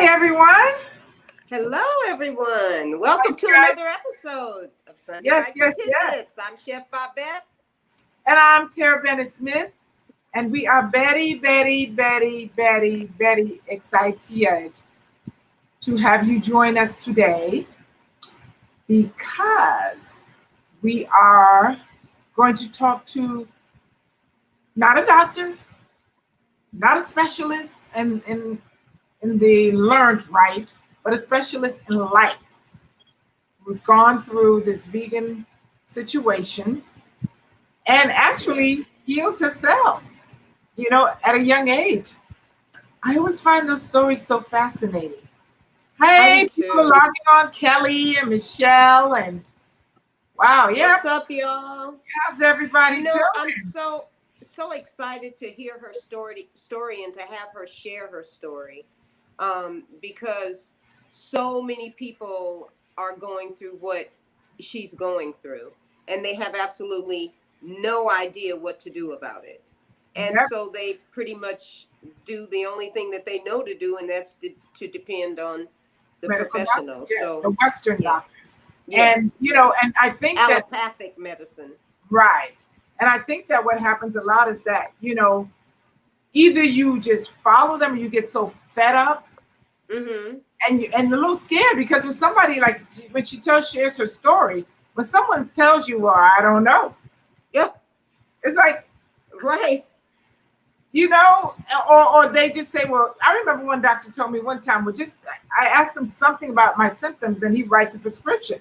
everyone. Hello, everyone. Welcome to another episode of Sunday Nights and Tidbits. I'm Chef Babette. And I'm Terrah Bennett-Smith. And we are very excited to have you join us today because we are going to talk to not a doctor, not a specialist in the learned right, but a specialist in life who's gone through this vegan situation and actually healed herself, at a young age. I always find those stories so fascinating. Hey, people are logging on, Kelly and Michelle, and wow, yeah. What's up, y'all? How's everybody doing? I'm so excited to hear her story and to have her share her story, because so many people are going through what she's going through, and they have absolutely no idea what to do about it. And so they pretty much do the only thing that they know to do, and that's to depend on the professionals. So the Western doctors. Yes, and I think allopathic medicine. Right. And I think that what happens a lot is that, either you just follow them or you get so fed up and a little scared, because when somebody, like when she shares her story, when someone tells you, well, I don't know. Yeah. It's like, right. Or they just say, well, I remember one doctor told me one time, I asked him something about my symptoms and he writes a prescription.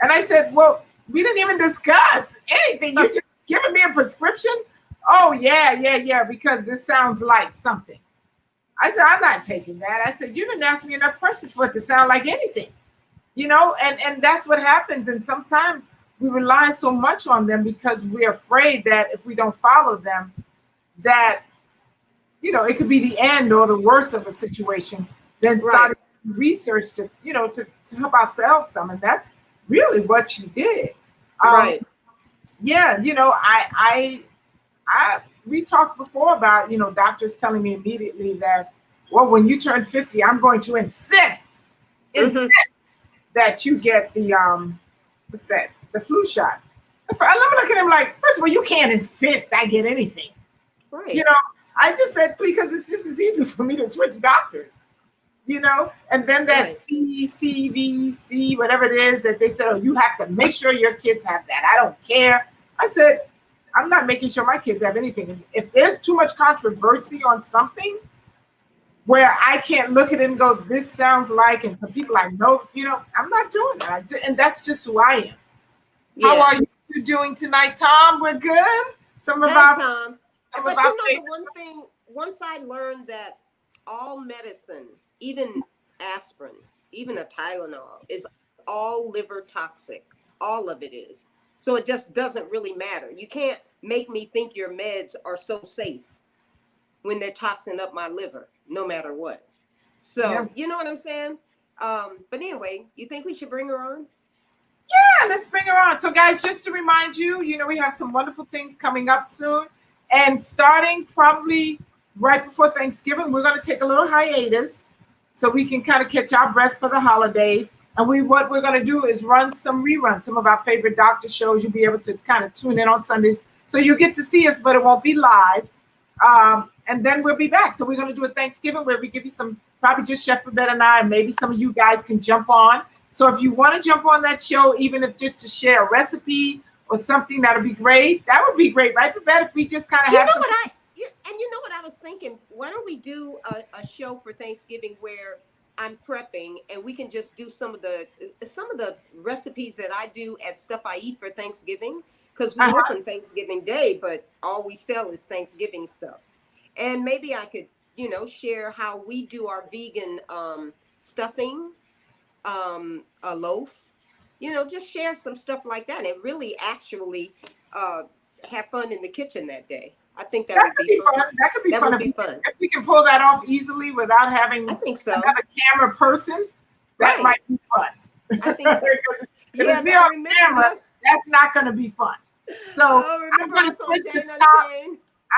And I said, well, we didn't even discuss anything. You're just giving me a prescription? Oh, yeah, because this sounds like something. I said, I'm not taking that. I said, you didn't ask me enough questions for it to sound like anything, and that's what happens. And sometimes we rely so much on them because we're afraid that if we don't follow them, that, it could be the end or the worst of a situation, then starting research to help ourselves some. And that's really what she did. Right. Yeah. We talked before about, Mm-hmm. doctors telling me immediately that, well, when you turn 50, I'm going to insist that you get the, the flu shot. And I'm looking at him like, first of all, you can't insist I get anything. Right. I just said, because it's just as easy for me to switch doctors, and then that CVC, whatever it is that they said, oh, you have to make sure your kids have that. I don't care. I said, I'm not making sure my kids have anything. If there's too much controversy on something where I can't look at it and go, this sounds like, and some people I know, I'm not doing that. And that's just who I am. Yeah. How are you doing tonight, Tom? We're good? Tom. But the one thing, once I learned that all medicine, even aspirin, even a Tylenol, is all liver toxic. All of it is. So it just doesn't really matter. You can't make me think your meds are so safe when they're toxing up my liver, no matter what. So, You know what I'm saying? But anyway, you think we should bring her on? Yeah, let's bring her on. So guys, just to remind you, we have some wonderful things coming up soon. And starting probably right before Thanksgiving, we're going to take a little hiatus so we can kind of catch our breath for the holidays. And what we're going to do is run some reruns, some of our favorite doctor shows. You'll be able to kind of tune in on Sundays. So you'll get to see us, but it won't be live. And then we'll be back. So we're going to do a Thanksgiving where we give you some, probably just Chef Babette and I, and maybe some of you guys can jump on. So if you want to jump on that show, even if just to share a recipe or something, that'll be great. That would be great, right, Babette? If we just kind of have some... you know what I was thinking? Why don't we do a show for Thanksgiving where I'm prepping and we can just do some of the recipes that I do at stuff I eat for Thanksgiving, because we open Thanksgiving Day, but all we sell is Thanksgiving stuff. And maybe I could, share how we do our vegan stuffing, a loaf. Just share some stuff like that and really actually have fun in the kitchen that day. I think that would be fun. That could be fun. If we can pull that off easily without having another camera person, that might be fun. I think so. If we on camera, that's not going to be fun. So remember I'm going to switch this top.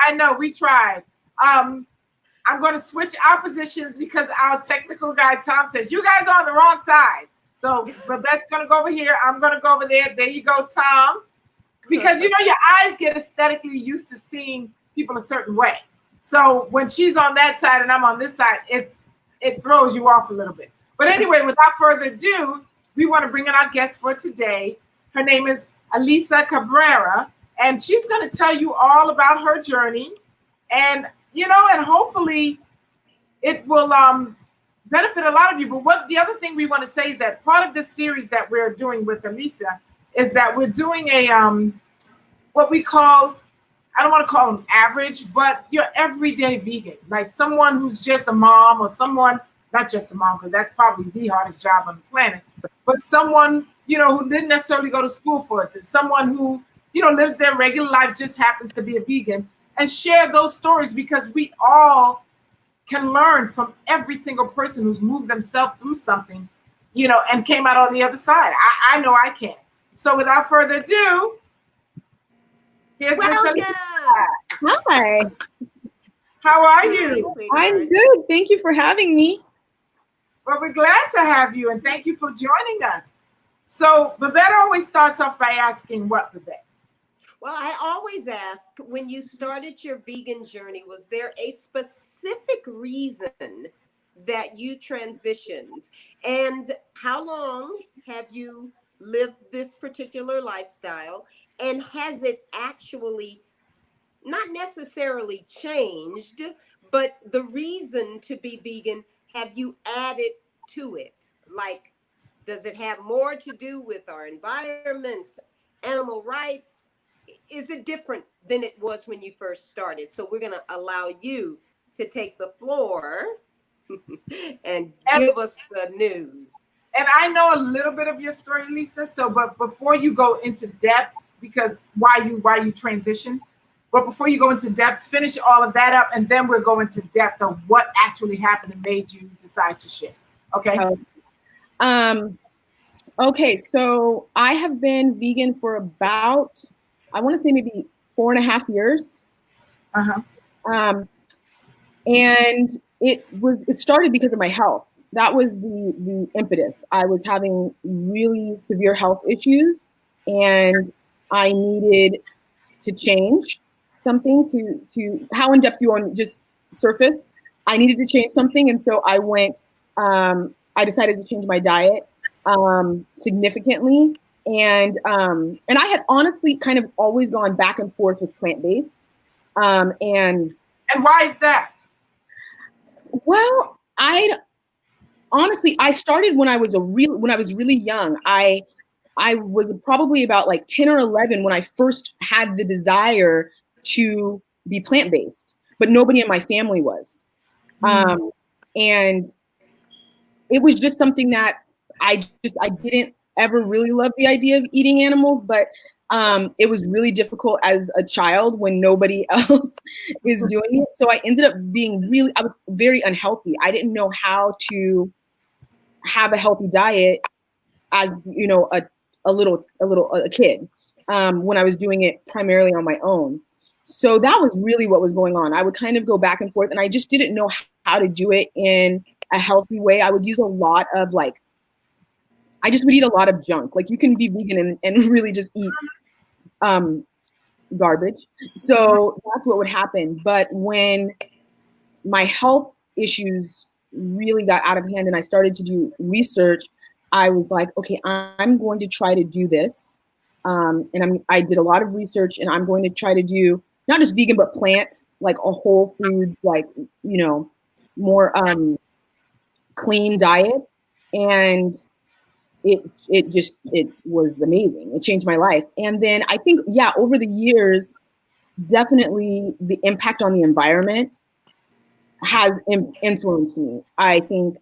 I know, we tried. I'm going to switch our positions because our technical guy, Tom, says, you guys are on the wrong side. So Babette's going to go over here. I'm going to go over there. There you go, Tom. Because, you know, your eyes get aesthetically used to seeing people a certain way. So when she's on that side and I'm on this side, it throws you off a little bit. But anyway, without further ado, we want to bring in our guest for today. Her name is Alyssa Cabrera, and she's going to tell you all about her journey. And, you know, and hopefully it will benefit a lot of you. But what the other thing we want to say is that part of this series that we're doing with Alyssa is that we're doing a what we call, I don't want to call them average, but your everyday vegan, like someone who's just a mom or someone, not just a mom, because that's probably the hardest job on the planet, but someone, you know, who didn't necessarily go to school for it, someone who, you know, lives their regular life, just happens to be a vegan, and share those stories because we all can learn from every single person who's moved themselves through something, you know, and came out on the other side. I know I can. So without further ado, here's Welcome. Hi. How are you? I'm good. Thank you for having me. Well, we're glad to have you, and thank you for joining us. So Babette always starts off by asking, what, Babette? Well, I always ask, when you started your vegan journey, was there a specific reason that you transitioned? And how long have you lived this particular lifestyle? And has it actually not necessarily changed, but the reason to be vegan, have you added to it? Like, does it have more to do with our environment, animal rights? Is it different than it was when you first started? So we're going to allow you to take the floor and give us the news. And I know a little bit of your story, Lisa. So, but before you go into depth, because why you transition, but before you go into depth, finish all of that up, and then we'll go into depth of what actually happened and made you decide to share. Okay. Okay. So I have been vegan for about, I want to say maybe 4.5 years. And it started because of my health. That was the impetus. I was having really severe health issues, and I needed to change something to how in depth you want, just surface. I needed to change something, and so I went. I decided to change my diet significantly, and I had honestly kind of always gone back and forth with plant-based. And why is that? Well, I started when I was really young. I was probably about like 10 or 11 when I first had the desire to be plant-based, but nobody in my family was. And it was just something that I didn't ever really love the idea of eating animals, but it was really difficult as a child when nobody else is doing it. So I ended up I was very unhealthy. I didn't know how to have a healthy diet as, you know, a kid, when I was doing it primarily on my own. So that was really what was going on. I would kind of go back and forth, and I just didn't know how to do it in a healthy way. I would use a lot of I just would eat a lot of junk. Like, you can be vegan and really just eat garbage. So that's what would happen. But when my health issues really got out of hand and I started to do research, I was like, okay, I'm going to try to do this. I did a lot of research, and I'm going to try to do not just vegan, but plant, like a whole food, like, you know, more clean diet. And it was amazing. It changed my life. And then I think, over the years, definitely the impact on the environment has influenced me. I think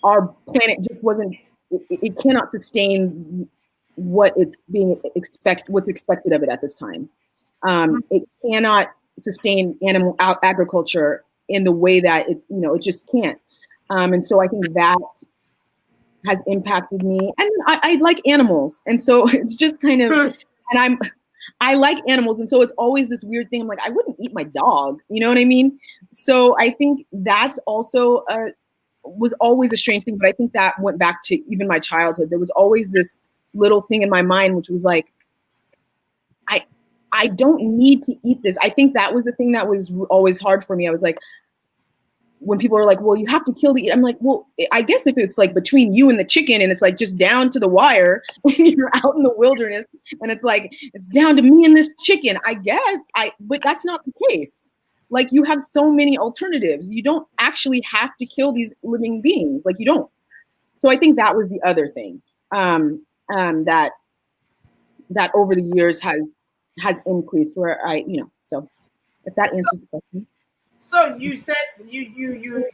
our planet just it cannot sustain what's expected of it at this time. It cannot sustain animal agriculture in the way that it just can't. And so I think that has impacted me. And I like animals. And so it's just kind of, and I like animals. And so it's always this weird thing. I'm like, I wouldn't eat my dog. You know what I mean? So I think that's also was always a strange thing. But I think that went back to even my childhood. There was always this little thing in my mind, which was like, I don't need to eat this. I think that was the thing that was always hard for me. I was like, when people are like, well, you have to kill the eat. I'm like, well, I guess if it's like between you and the chicken and it's like just down to the wire and you're out in the wilderness and it's like, it's down to me and this chicken, I guess but that's not the case. Like you have so many alternatives. You don't actually have to kill these living beings. Like you don't. So I think that was the other thing that over the years has increased where so if that answers the question. So you said you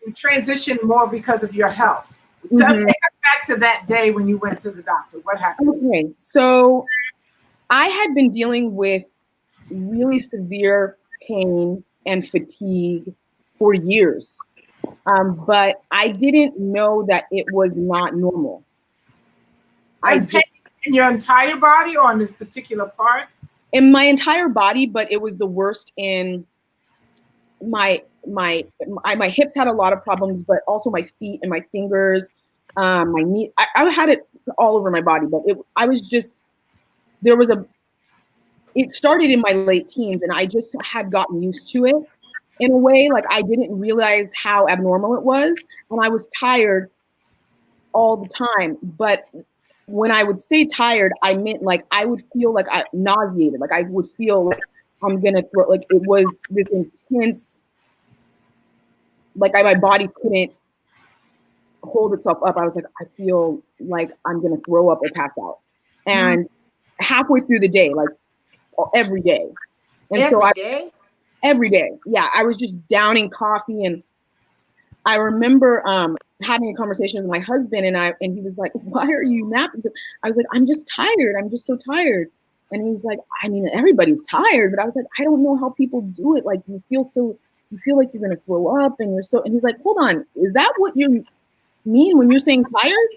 transitioned more because of your health. So take us back to that day when you went to the doctor. What happened? Okay, so I had been dealing with really severe pain and fatigue for years, but I didn't know that it was not normal. Pain in your entire body or on this particular part? In my entire body, but it was the worst in my hips had a lot of problems, but also my feet and my fingers, my knee. I had it all over my body, but it started in my late teens and I just had gotten used to it in a way. Like I didn't realize how abnormal it was. And I was tired all the time. But when I would say tired, I meant like I would feel like I nauseated. Like I would feel like I'm gonna throw, like it was this intense, like my body couldn't hold itself up. I was like, I feel like I'm gonna throw up or pass out. And halfway through the day, like every day. And every day. Yeah, I was just downing coffee. And I remember having a conversation with my husband and he was like, why are you napping? I was like, I'm just tired. I'm just so tired. And he was like, I mean, everybody's tired, but I was like, I don't know how people do it. Like you feel like you're going to throw up and and he's like, hold on, is that what you mean when you're saying tired?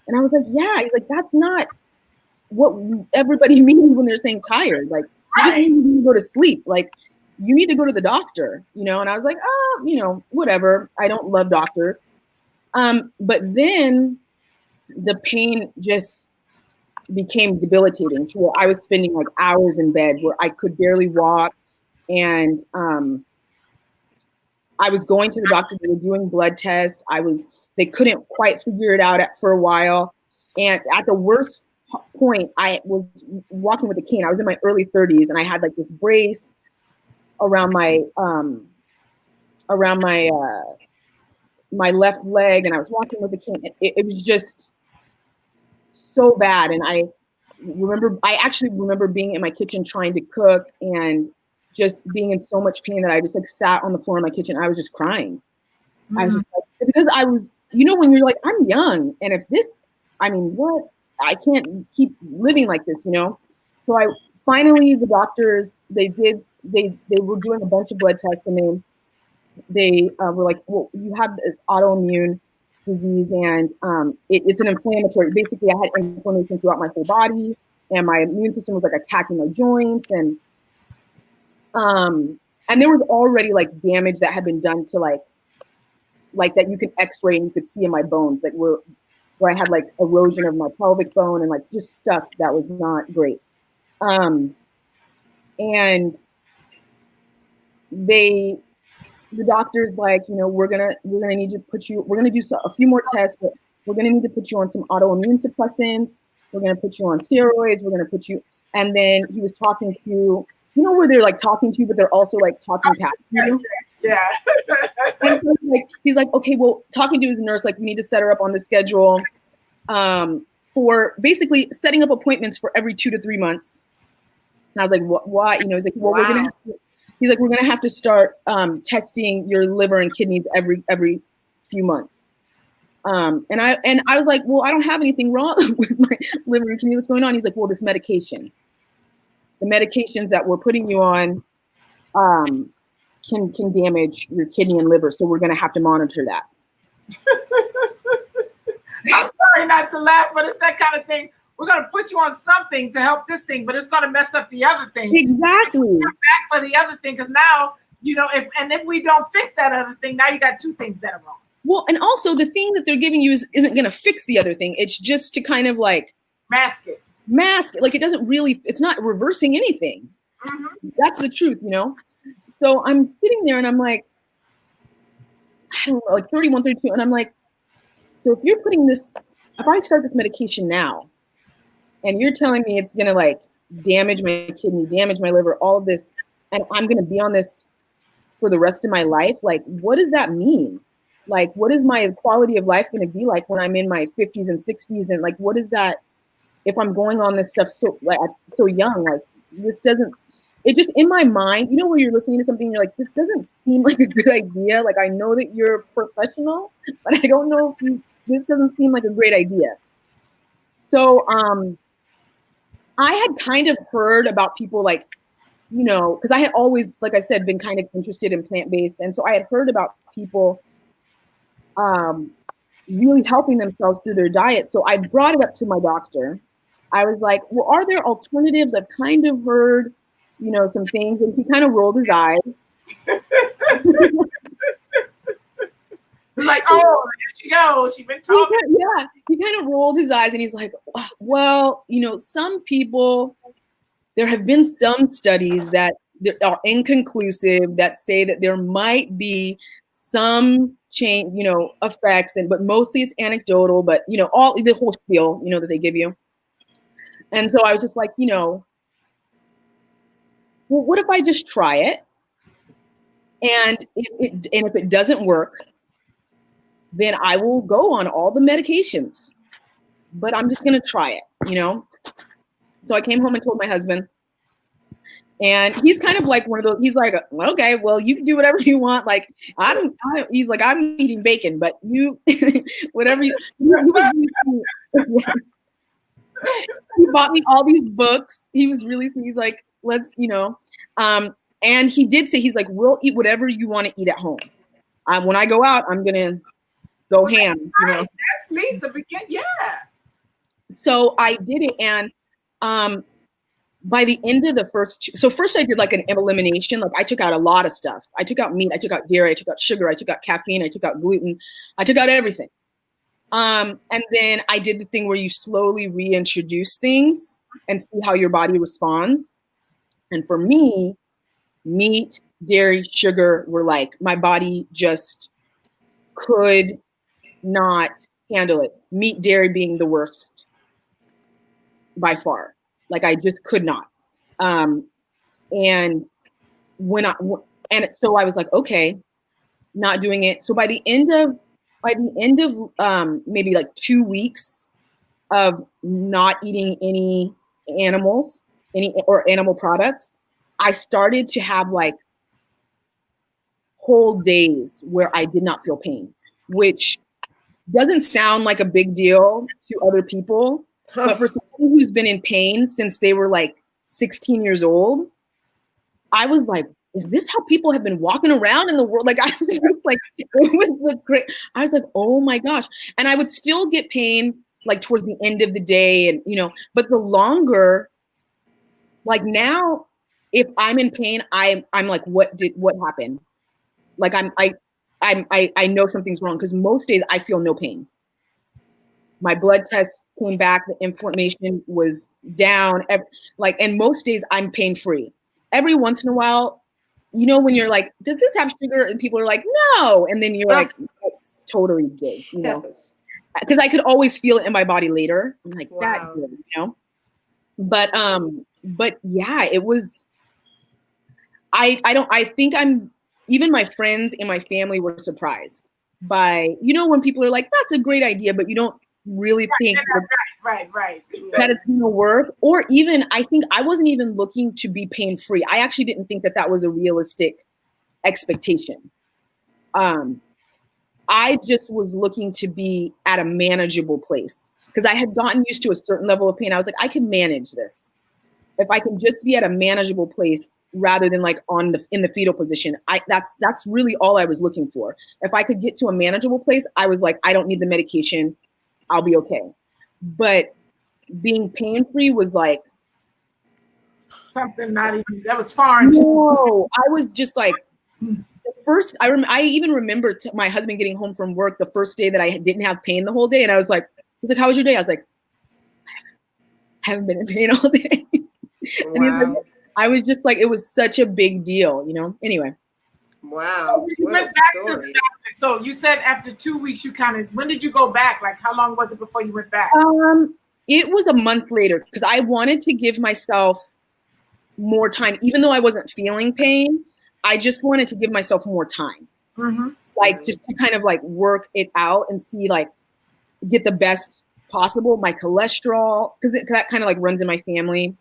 And I was like, yeah. He's like, that's not what everybody means when they're saying tired. Like you just need to go to sleep. Like you need to go to the doctor, And I was like, oh, whatever. I don't love doctors. But then the pain just became debilitating to where I was spending like hours in bed where I could barely walk. And I was going to the doctor. They were doing blood tests. They couldn't quite figure it out for a while. And at the worst point, I was walking with a cane. I was in my early 30s and I had like this brace around my my left leg, and I was walking with a cane. It was just so bad. And I actually remember being in my kitchen trying to cook and just being in so much pain that I just like sat on the floor in my kitchen. I was just crying. I was just like, because I was, when you're like, I'm young, and if this, what? I can't keep living like this, So I finally, the doctors, they were doing a bunch of blood tests, and they were like, well, you have this autoimmune disease, and it's an inflammatory. Basically, I had inflammation throughout my whole body, and my immune system was like attacking my joints, and there was already like damage that had been done to like that you could X-ray and you could see in my bones, like where I had like erosion of my pelvic bone and like just stuff that was not great. And the doctor's like, we're gonna need to we're gonna do a few more tests, but we're gonna need to put you on some autoimmune suppressants. We're gonna put you on steroids. We're gonna put you, and then he was talking to, where they're like talking to you, but they're also like talking past you. Yeah. And so, like, he's like, okay, well, talking to his nurse, like we need to set her up on the schedule for basically setting up appointments for every 2 to 3 months. And I was like, what? Why? He's like, well, wow. we're gonna have to start testing your liver and kidneys every few months. And I was like, well, I don't have anything wrong with my liver and kidney. What's going on? He's like, well, the medications that we're putting you on can damage your kidney and liver, so we're gonna have to monitor that. I'm sorry not to laugh, but it's that kind of thing we're going to put you on something to help this thing, but it's going to mess up the other thing. Exactly. Come back for the other thing, because now, if we don't fix that other thing, now you got two things that are wrong. Well, and also the thing that they're giving you isn't going to fix the other thing. It's just to kind of like mask it. Like, it doesn't really, it's not reversing anything. Mm-hmm. That's the truth, So I'm sitting there and I'm like, I don't know, like 31, 32. And I'm like, so if you're putting this, if I start this medication now, and you're telling me it's going to like damage my kidney, damage my liver, all of this, and I'm going to be on this for the rest of my life, like, what does that mean? Like, what is my quality of life going to be like when I'm in my 50s and 60s? And like, what is that, if I'm going on this stuff so young? Like, this doesn't, it just, in my mind, where you're listening to something, you're like, this doesn't seem like a good idea. Like, I know that you're a professional, but I don't know if this doesn't seem like a great idea. So I had kind of heard about people like, because I had always, like I said, been kind of interested in plant-based. And so I had heard about people really helping themselves through their diet. So I brought it up to my doctor. I was like, well, are there alternatives? I've kind of heard, some things. And he kind of rolled his eyes. Like, oh, there she goes. She's been talking. Yeah, he kind of rolled his eyes and he's like, well, some people, there have been some studies that are inconclusive that say that there might be some change, effects, but mostly it's anecdotal, but all the whole spiel, that they give you. And so I was just like, well, what if I just try it? And if it doesn't work, then I will go on all the medications, but I'm just going to try it, So I came home and told my husband, and he's kind of like one of those, he's like, okay, well, you can do whatever you want. Like, he's like, I'm eating bacon, but you, whatever he bought me all these books. He was really sweet. He's like, let's, and he did say, he's like, we'll eat whatever you want to eat at home. When I go out, I'm going to go ham. Nice. That's Lisa. Yeah. So I did it. And by the end of the first I did like an elimination. Like, I took out a lot of stuff. I took out meat. I took out dairy. I took out sugar. I took out caffeine. I took out gluten. I took out everything. And then I did the thing where you slowly reintroduce things and see how your body responds. And for me, meat, dairy, sugar were like, my body just could not handle it. Meat, dairy being the worst by far. Like, I just could not. And so I was like, okay, not doing it. So by the end of maybe like 2 weeks of not eating any animals, or animal products, I started to have like whole days where I did not feel pain, which doesn't sound like a big deal to other people. But for someone who's been in pain since they were like 16 years old, I was like, is this how people have been walking around in the world? Like, I was just like, it was great. I was like, oh my gosh. And I would still get pain like towards the end of the day. And, but the longer, like now, if I'm in pain, I'm like, what happened? Like, I know something's wrong, because most days I feel no pain. My blood test came back, the inflammation was down. And most days I'm pain-free. Every once in a while, when you're like, does this have sugar? And people are like, no. And then you're like, that's totally good, Yes. Because I could always feel it in my body later. I'm like, Wow. that good, But yeah, it was, I think even my friends and my family were surprised by, when people are like, that's a great idea, but you don't really think right. that it's going to work. Or even, I think I wasn't even looking to be pain-free. I actually didn't think that was a realistic expectation. I just was looking to be at a manageable place, because I had gotten used to a certain level of pain. I was like, I can manage this. If I can just be at a manageable place rather than like in the fetal position, that's really all I was looking for. If I could get to a manageable place, I was like, I don't need the medication. I'll be okay. But being pain-free was like something not even that was foreign to you. No, I was just like the first. I even remember my husband getting home from work the first day that I didn't have pain the whole day, and I was like, he's like, "How was your day?" I was like, "I haven't been in pain all day." And he's like, I was just like, it was such a big deal, you know. Anyway. Wow. So you went back to the doctor. So you said after 2 weeks, you kind of. When did you go back? Like, how long was it before you went back? It was a month later because I wanted to give myself more time, even though I wasn't feeling pain. I just wanted to give myself more time, like just to kind of like work it out and see like get the best possible. My cholesterol, because that kind of like runs in my family.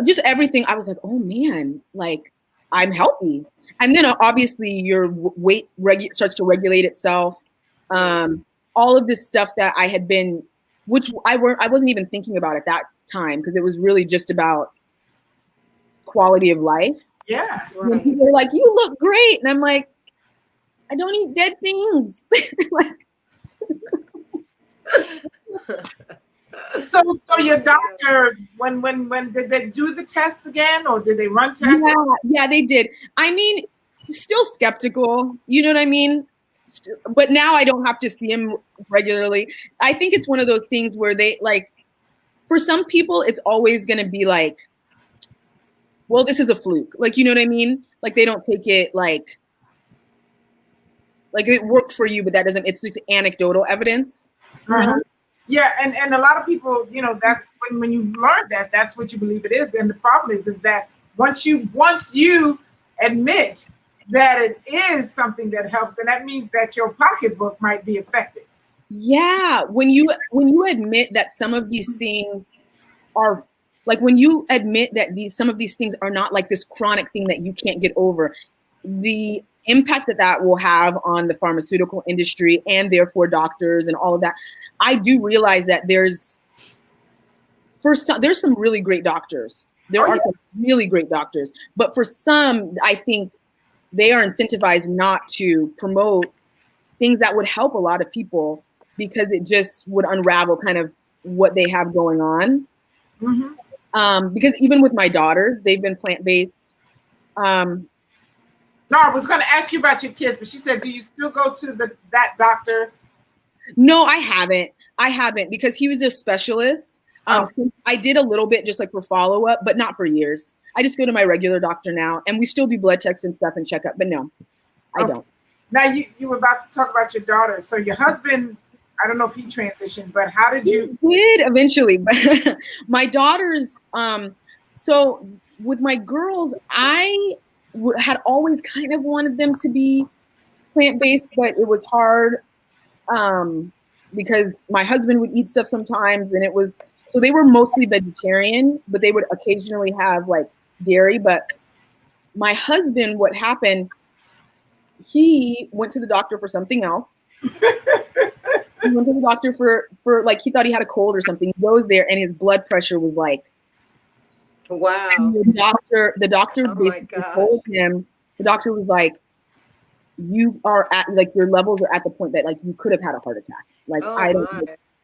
Just everything. I was like, oh man, like I'm healthy. And then obviously your weight starts to regulate itself. All of this stuff that I had been, which I wasn't even thinking about at that time because it was really just about quality of life. Yeah. When people are like, you look great. And I'm like, I don't eat dead things. Like, So your doctor, when did they do the test again, or did they run tests? Yeah, they did. I mean, still skeptical, you know what I mean? But now I don't have to see him regularly. I think it's one of those things where they like, for some people, it's always going to be like, well, this is a fluke. Like, you know what I mean? Like they don't take it like it worked for you, but that doesn't, it's just anecdotal evidence. Yeah, and a lot of people, you know, that's when you learn that, that's what you believe it is. And the problem is that once you admit that it is something that helps, then that means that your pocketbook might be affected. Yeah, when you admit that some of these things are like, when you admit that some of these things are not like this chronic thing that you can't get over, the impact that will have on the pharmaceutical industry and therefore doctors and all of that. I do realize that there's some really great doctors. There are some really great doctors, but for some, I think they are incentivized not to promote things that would help a lot of people because it just would unravel kind of what they have going on. Because even with my daughters, they've been plant-based. No, I was going to ask you about your kids, but she said, do you still go to that doctor? No, I haven't because he was a specialist. Since I did a little bit just like for follow-up, but not for years. I just go to my regular doctor now, and we still do blood tests and stuff and check up, but no, I don't. Now, you were about to talk about your daughter. So your husband, I don't know if he transitioned, but how did you? He did eventually, but my daughters, so with my girls, I had always kind of wanted them to be plant-based, but it was hard because my husband would eat stuff sometimes, and so they were mostly vegetarian, but they would occasionally have like dairy. But my husband, what happened, he went to the doctor for something else. He went to the doctor for like, he thought he had a cold or something. He goes there and his blood pressure was like, wow. And the doctor basically told him, the doctor was like, you are at like, your levels are at the point that like you could have had a heart attack. Like,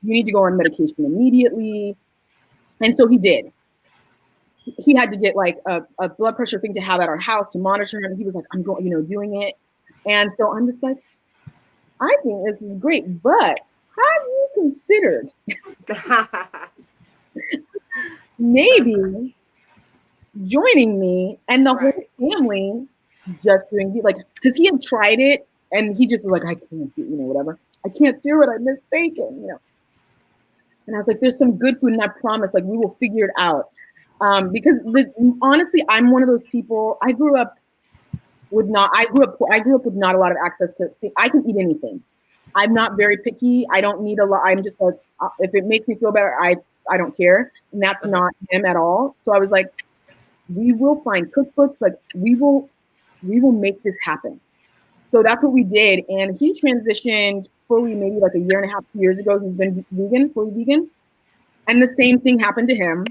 you need to go on medication immediately. And so he did. He had to get like a blood pressure thing to have at our house to monitor him. He was like, I'm going, doing it. And so I'm just like, I think this is great, but have you considered maybe joining me and the whole family just doing like, because he had tried it and he just was like, I can't do, whatever. I can't do it. I'm mistaken, And I was like, there's some good food, and I promise, like, we will figure it out. Because honestly, I'm one of those people. I grew up with not a lot of access to. I can eat anything. I'm not very picky. I don't need a lot. I'm just like, if it makes me feel better, I don't care. And that's not him at all. So I was like, we will find cookbooks. Like we will make this happen. So that's what we did. And he transitioned fully maybe like a year and a half, 2 years ago. He's been vegan, fully vegan. And the same thing happened to him.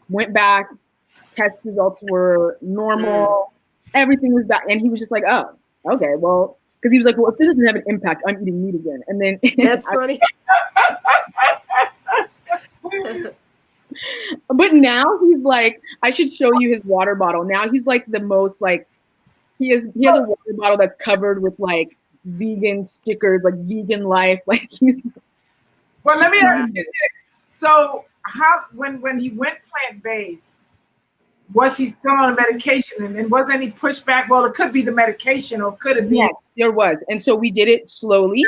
Went back, test results were normal. Everything was back. And he was just like, oh, okay, well, because he was like, well, if this doesn't have an impact, I'm eating meat again. And then That's funny. But now he's like, I should show you his water bottle. Now he's like the most like, he has a water bottle that's covered with like vegan stickers, like vegan life. Like he's. Well, let me ask you this. So how, when he went plant-based, was he still on a medication? And then was any pushback? Well, it could be the medication, or could it be? Yes, there was. And so we did it slowly.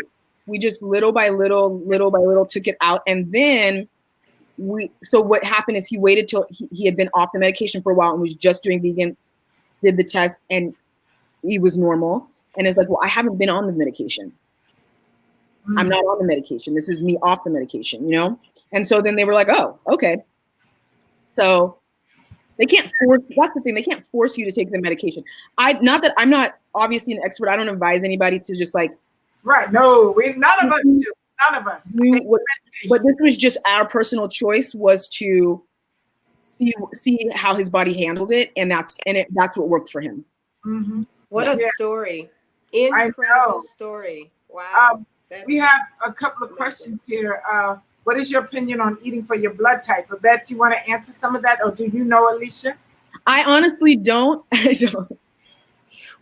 We just little by little took it out. And then so what happened is he waited till he had been off the medication for a while and was just doing vegan, did the test, and he was normal. And it's like, well, I haven't been on the medication. I'm not on the medication. This is me off the medication, you know? And so then they were like, oh, okay. So they can't force, that's the thing, they can't force you to take the medication. Not that I'm not obviously an expert. I don't advise anybody to just like. Right, no, none of us do. None of us. But this was just our personal choice, was to see how his body handled it. And that's what worked for him. Mm-hmm. What a story. Incredible story. Wow. We have a couple of questions here. What is your opinion on eating for your blood type? Babette, do you want to answer some of that, or do you know, Alicia? I honestly don't. I don't.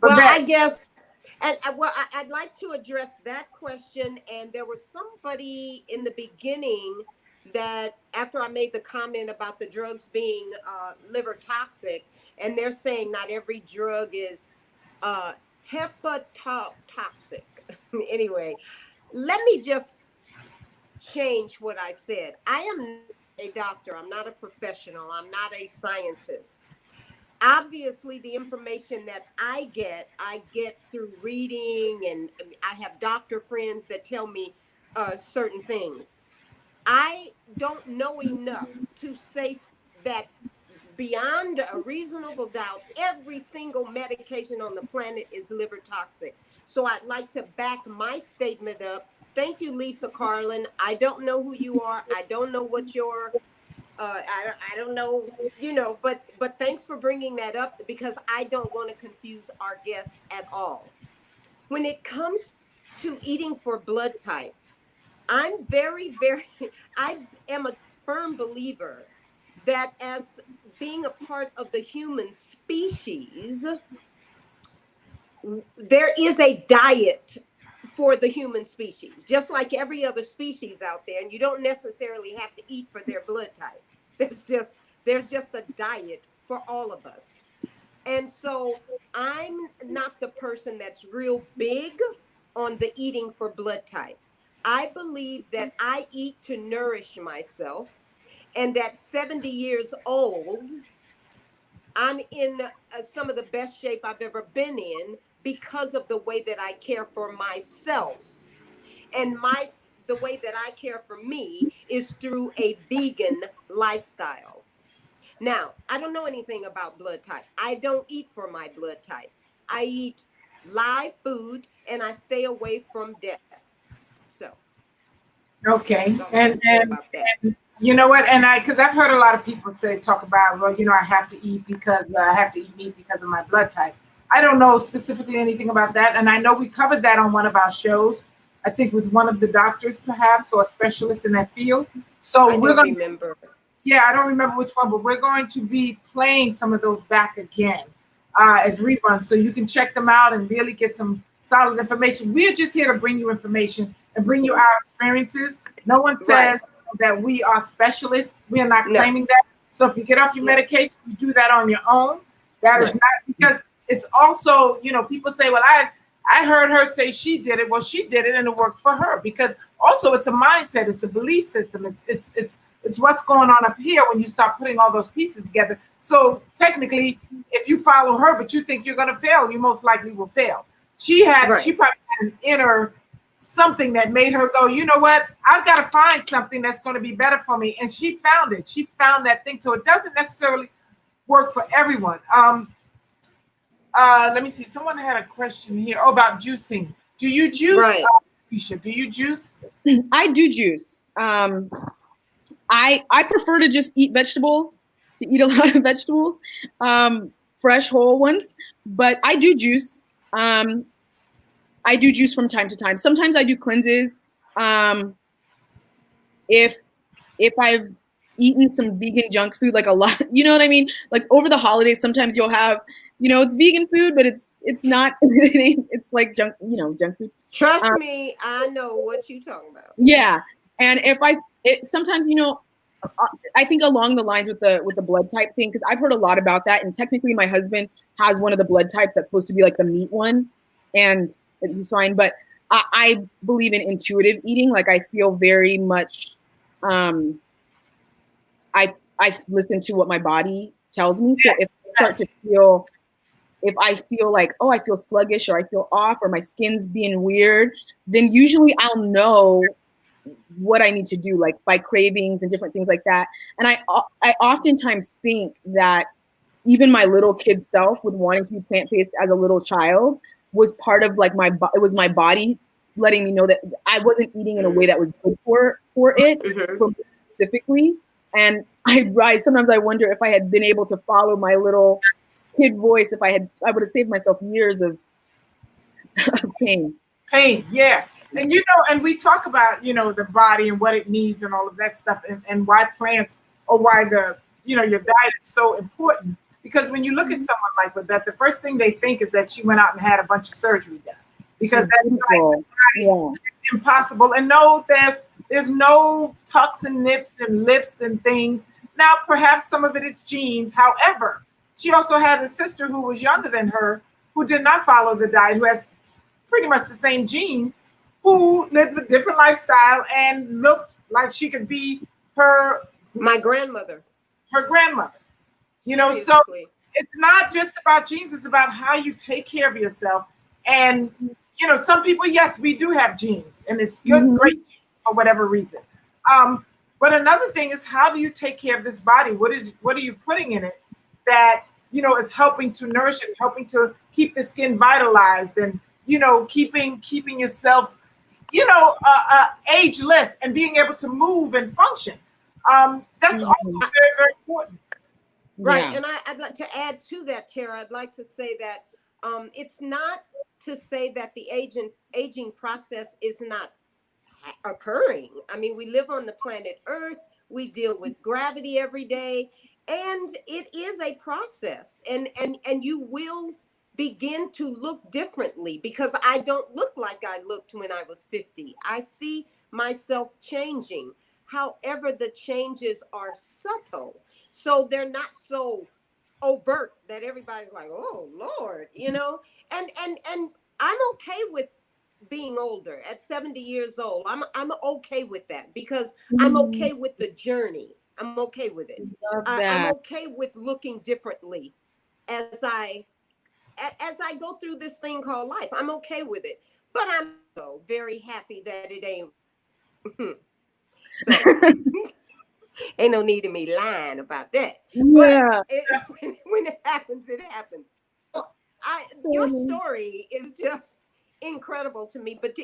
Well, I guess, I'd like to address that question. And there was somebody in the beginning that, after I made the comment about the drugs being liver toxic, and they're saying not every drug is hepatotoxic. Anyway, let me just change what I said. I am a doctor. I'm not a professional. I'm not a scientist. Obviously, the information that I get through reading, and I have doctor friends that tell me certain things. I don't know enough to say that beyond a reasonable doubt, every single medication on the planet is liver toxic. So I'd like to back my statement up. Thank you, Lisa Carlin. I don't know who you are. I don't know what your, I don't know, you know, but thanks for bringing that up, because I don't want to confuse our guests at all. When it comes to eating for blood type, I am a firm believer that as being a part of the human species, there is a diet for the human species, just like every other species out there. And you don't necessarily have to eat for their blood type. There's just a diet for all of us. And so I'm not the person that's real big on the eating for blood type. I believe that I eat to nourish myself. And at 70 years old, I'm in some of the best shape I've ever been in, because of the way that I care for myself. And the way that I care for me is through a vegan lifestyle. Now, I don't know anything about blood type. I don't eat for my blood type. I eat live food, and I stay away from death. So. Okay. And you know what? And because I've heard a lot of people talk about, well, you know, I have to eat because I have to eat meat because of my blood type. I don't know specifically anything about that. And I know we covered that on one of our shows, I think with one of the doctors perhaps, or a specialist in that field. So I don't remember which one, but we're going to be playing some of those back again as reruns. So you can check them out and really get some solid information. We're just here to bring you information and bring you our experiences. No one says that we are specialists. We are not claiming that. So if you get off your medication, you do that on your own. That is not, because it's also, you know, people say, well, I heard her say she did it. Well, she did it and it worked for her, because also it's a mindset. It's a belief system. It's what's going on up here when you start putting all those pieces together. So technically, if you follow her, but you think you're going to fail, you most likely will fail. She probably had an inner something that made her go, you know what? I've got to find something that's going to be better for me. And she found it. She found that thing. So it doesn't necessarily work for everyone. Let me see. Someone had a question here about juicing. Do you juice? Right. Do you juice? I do juice. I prefer to just eat vegetables, to eat a lot of vegetables, fresh whole ones. But I do juice. I do juice from time to time. Sometimes I do cleanses. If I've eaten some vegan junk food, like a lot, you know what I mean? Like over the holidays, sometimes you'll have, it's vegan food, but it's not, it's like junk, junk food. Trust me, I know what you're talking about. Yeah. And sometimes, I think along the lines with the blood type thing, because I've heard a lot about that. And technically my husband has one of the blood types that's supposed to be like the meat one, and he's fine. But I believe in intuitive eating. Like I feel very much, I listen to what my body tells me. So if I feel like, oh, I feel sluggish or I feel off or my skin's being weird, then usually I'll know what I need to do, like by cravings and different things like that. And I oftentimes think that even my little kid self with wanting to be plant-based as a little child was part of like it was my body letting me know that I wasn't eating in a way that was good for it, for me specifically. And sometimes I wonder if I had been able to follow my little kid voice, I would have saved myself years of pain. Pain, yeah. And and we talk about, the body and what it needs and all of that stuff, and why plants, or why your diet is so important. Because when you look at someone like Babette, the first thing they think is that she went out and had a bunch of surgery done. Because that's it's impossible. And no, there's no tucks and nips and lifts and things. Now, perhaps some of it is genes. However, she also had a sister who was younger than her, who did not follow the diet, who has pretty much the same genes, who lived a different lifestyle and looked like she could be my grandmother. Her grandmother. So it's not just about genes, it's about how you take care of yourself. And, some people, yes, we do have genes, and it's good, great genes for whatever reason. But another thing is, how do you take care of this body? What are you putting in it that, is helping to nourish it, helping to keep the skin vitalized, and, keeping yourself, ageless and being able to move and function. That's also very, very important. Right. Yeah. And I'd like to add to that, Terrah, I'd like to say that it's not to say that the aging process is not occurring. I mean, we live on the planet Earth, we deal with gravity every day, and it is a process. And you will begin to look differently, because I don't look like I looked when I was 50. I see myself changing. However, the changes are subtle. So they're not so overt that everybody's like, oh, Lord, and I'm okay with being older at 70 years old. I'm okay with that, because I'm okay with the journey. I'm okay with it. I'm okay with looking differently as I go through this thing called life. I'm okay with it, but I'm so very happy that it ain't. So ain't no need of me lying about that. Yeah. But when it happens, it happens. Your story is just incredible to me. But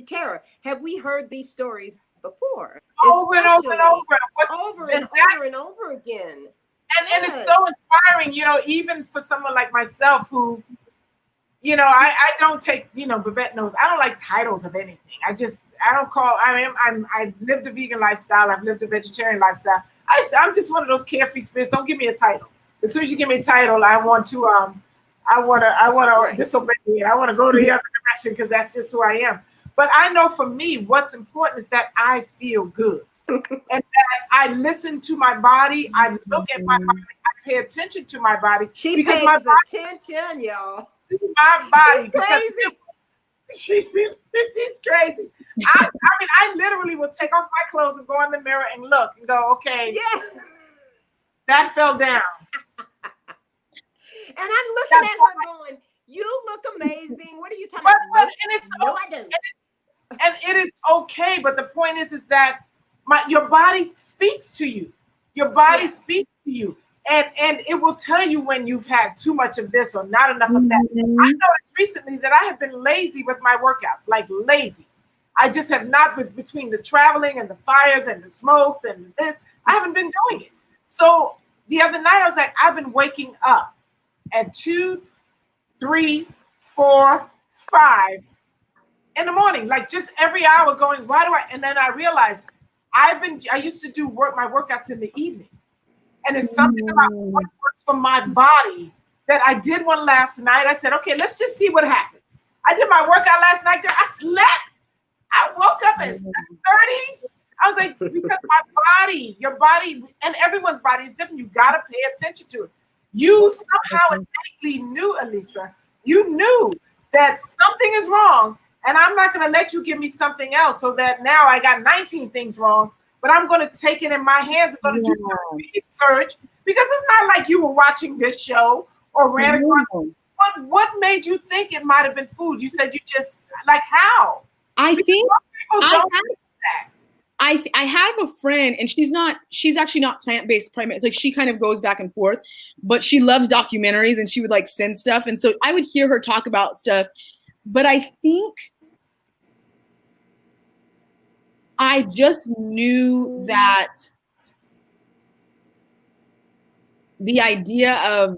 Terrah, have we heard these stories before? Over and over and over. Over and over again. And it's so inspiring, even for someone like myself who, I don't take, Babette knows, I don't like titles of anything. I've lived a vegan lifestyle. I've lived a vegetarian lifestyle. I'm just one of those carefree spirits. Don't give me a title. As soon as you give me a title, I want to disobey it. I want to go the other direction, because that's just who I am. But I know for me, what's important is that I feel good. And that I listen to my body. I look at my body. I pay attention to my body. She pays attention, y'all. To my body. She's crazy. She's crazy. I literally will take off my clothes and go in the mirror and look and go, okay, that fell down. And I'm looking at her going, you look amazing. What are you talking about? I don't. And it is okay. But the point is that your body speaks to you. Your body speaks to you. And it will tell you when you've had too much of this or not enough of that. I noticed recently that I have been lazy with my workouts, like lazy. I just have not, between the traveling and the fires and the smokes and this, I haven't been doing it. So the other night I was like, I've been waking up at 2, 3, 4, 5 in the morning, like just every hour going, why do I? And then I realized I used to do my workouts in the evening. And it's something about what works for my body that I did one last night. I said, okay, let's just see what happens. I did my workout last night. Girl, I slept. I woke up at 6:30. I was like, because my body, your body, and everyone's body is different. You got to pay attention to it. You somehow innately knew, Alyssa, you knew that something is wrong, and I'm not going to let you give me something else so that now I got 19 things wrong, but I'm going to take it in my hands. I'm going to do some research, because it's not like you were watching this show or ran across. What made you think it might have been food? You said you just, like, how? I Because think people don't do that. I have a friend, and she's actually not plant-based primarily. Like, she kind of goes back and forth, but she loves documentaries, and she would like send stuff. And so I would hear her talk about stuff, but I think I just knew that the idea of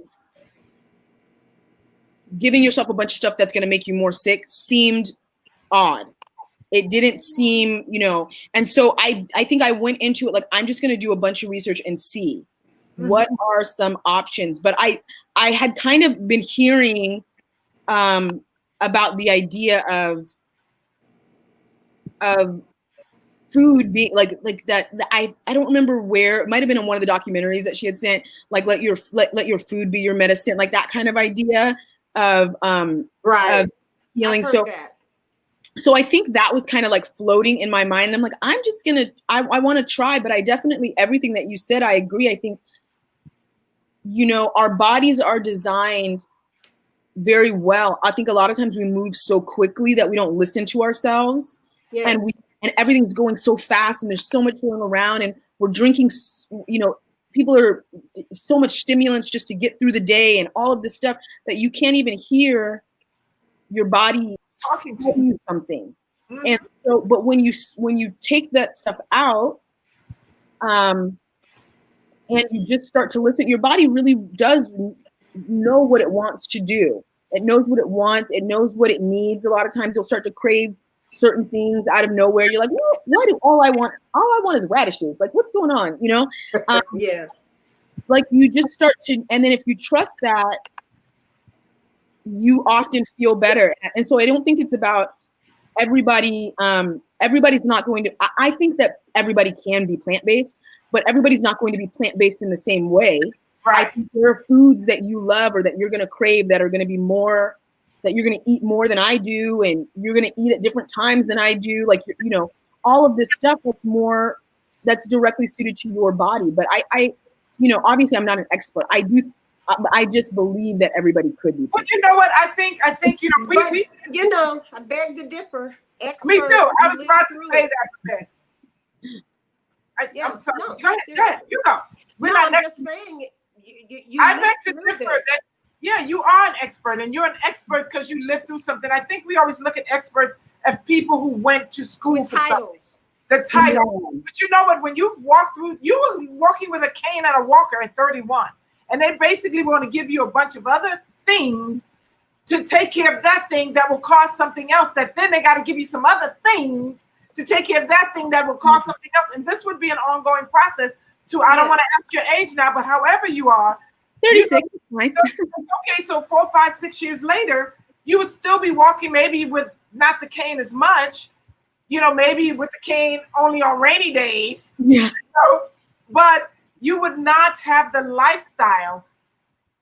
giving yourself a bunch of stuff that's going to make you more sick seemed odd. It didn't seem, and so I think I went into it like, I'm just going to do a bunch of research and see what are some options. But I had kind of been hearing about the idea of food being like that. I don't remember where. It might have been in one of the documentaries that she had sent, like let your food be your medicine, like that kind of idea of right of healing. So I think that was kind of like floating in my mind. And I'm like, I'm just gonna, I want to try, but I definitely, everything that you said, I agree. I think, our bodies are designed very well. I think a lot of times we move so quickly that we don't listen to ourselves. yes. And everything's going so fast, and there's so much going around, and we're drinking, people are so much stimulants just to get through the day and all of this stuff that you can't even hear your body Talking to you something. And so, but when you take that stuff out, and you just start to listen, your body really does know what it wants to do. It knows what it wants. It knows what it needs. A lot of times you'll start to crave certain things out of nowhere. You're like, why do all I want is radishes? Like, what's going on? Yeah. Like, you just start to, and then if you trust that, you often feel better. And so I don't think it's about everybody. Everybody's not going to, I think that everybody can be plant-based, but everybody's not going to be plant-based in the same way. Right. I think there are foods that you love or that you're going to crave that are going to be more, that you're going to eat more than I do. And you're going to eat at different times than I do. Like, all of this stuff that's directly suited to your body. But I obviously I'm not an expert. I just believe that everybody could be. But you know what? I think we I beg to differ. Expert, me too. I was about to say that. I'm sorry. No, go ahead. You go. I'm just saying. I beg to differ. You are an expert, and you're an expert because you lived through something. I think we always look at experts as people who went to school for something. The titles. Yeah. But you know what? When you were walking with a cane and a walker at 31. And they basically want to give you a bunch of other things to take care of that thing that will cause something else, that then they got to give you some other things to take care of that thing that will cause something else. And this would be an ongoing process I don't want to ask your age now, but however you are. 36. Okay, so 4, 5, 6 years later, you would still be walking maybe with not the cane as much, maybe with the cane only on rainy days. Yeah. But you would not have the lifestyle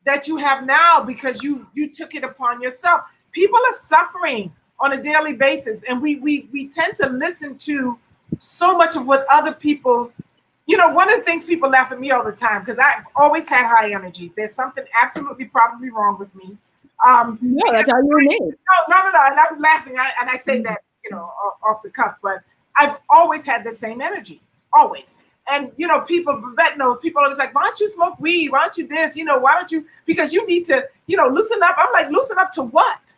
that you have now because you took it upon yourself. People are suffering on a daily basis, and we tend to listen to so much of what other people, one of the things people laugh at me all the time, because I've always had high energy. There's something absolutely probably wrong with me. No, that's how you were made. No. And I'm laughing, and I say that, off the cuff, but I've always had the same energy, always. And, people, Babette knows, people are always like, why don't you smoke weed? Why don't you this? Why don't you, because you need to, loosen up. I'm like, loosen up to what?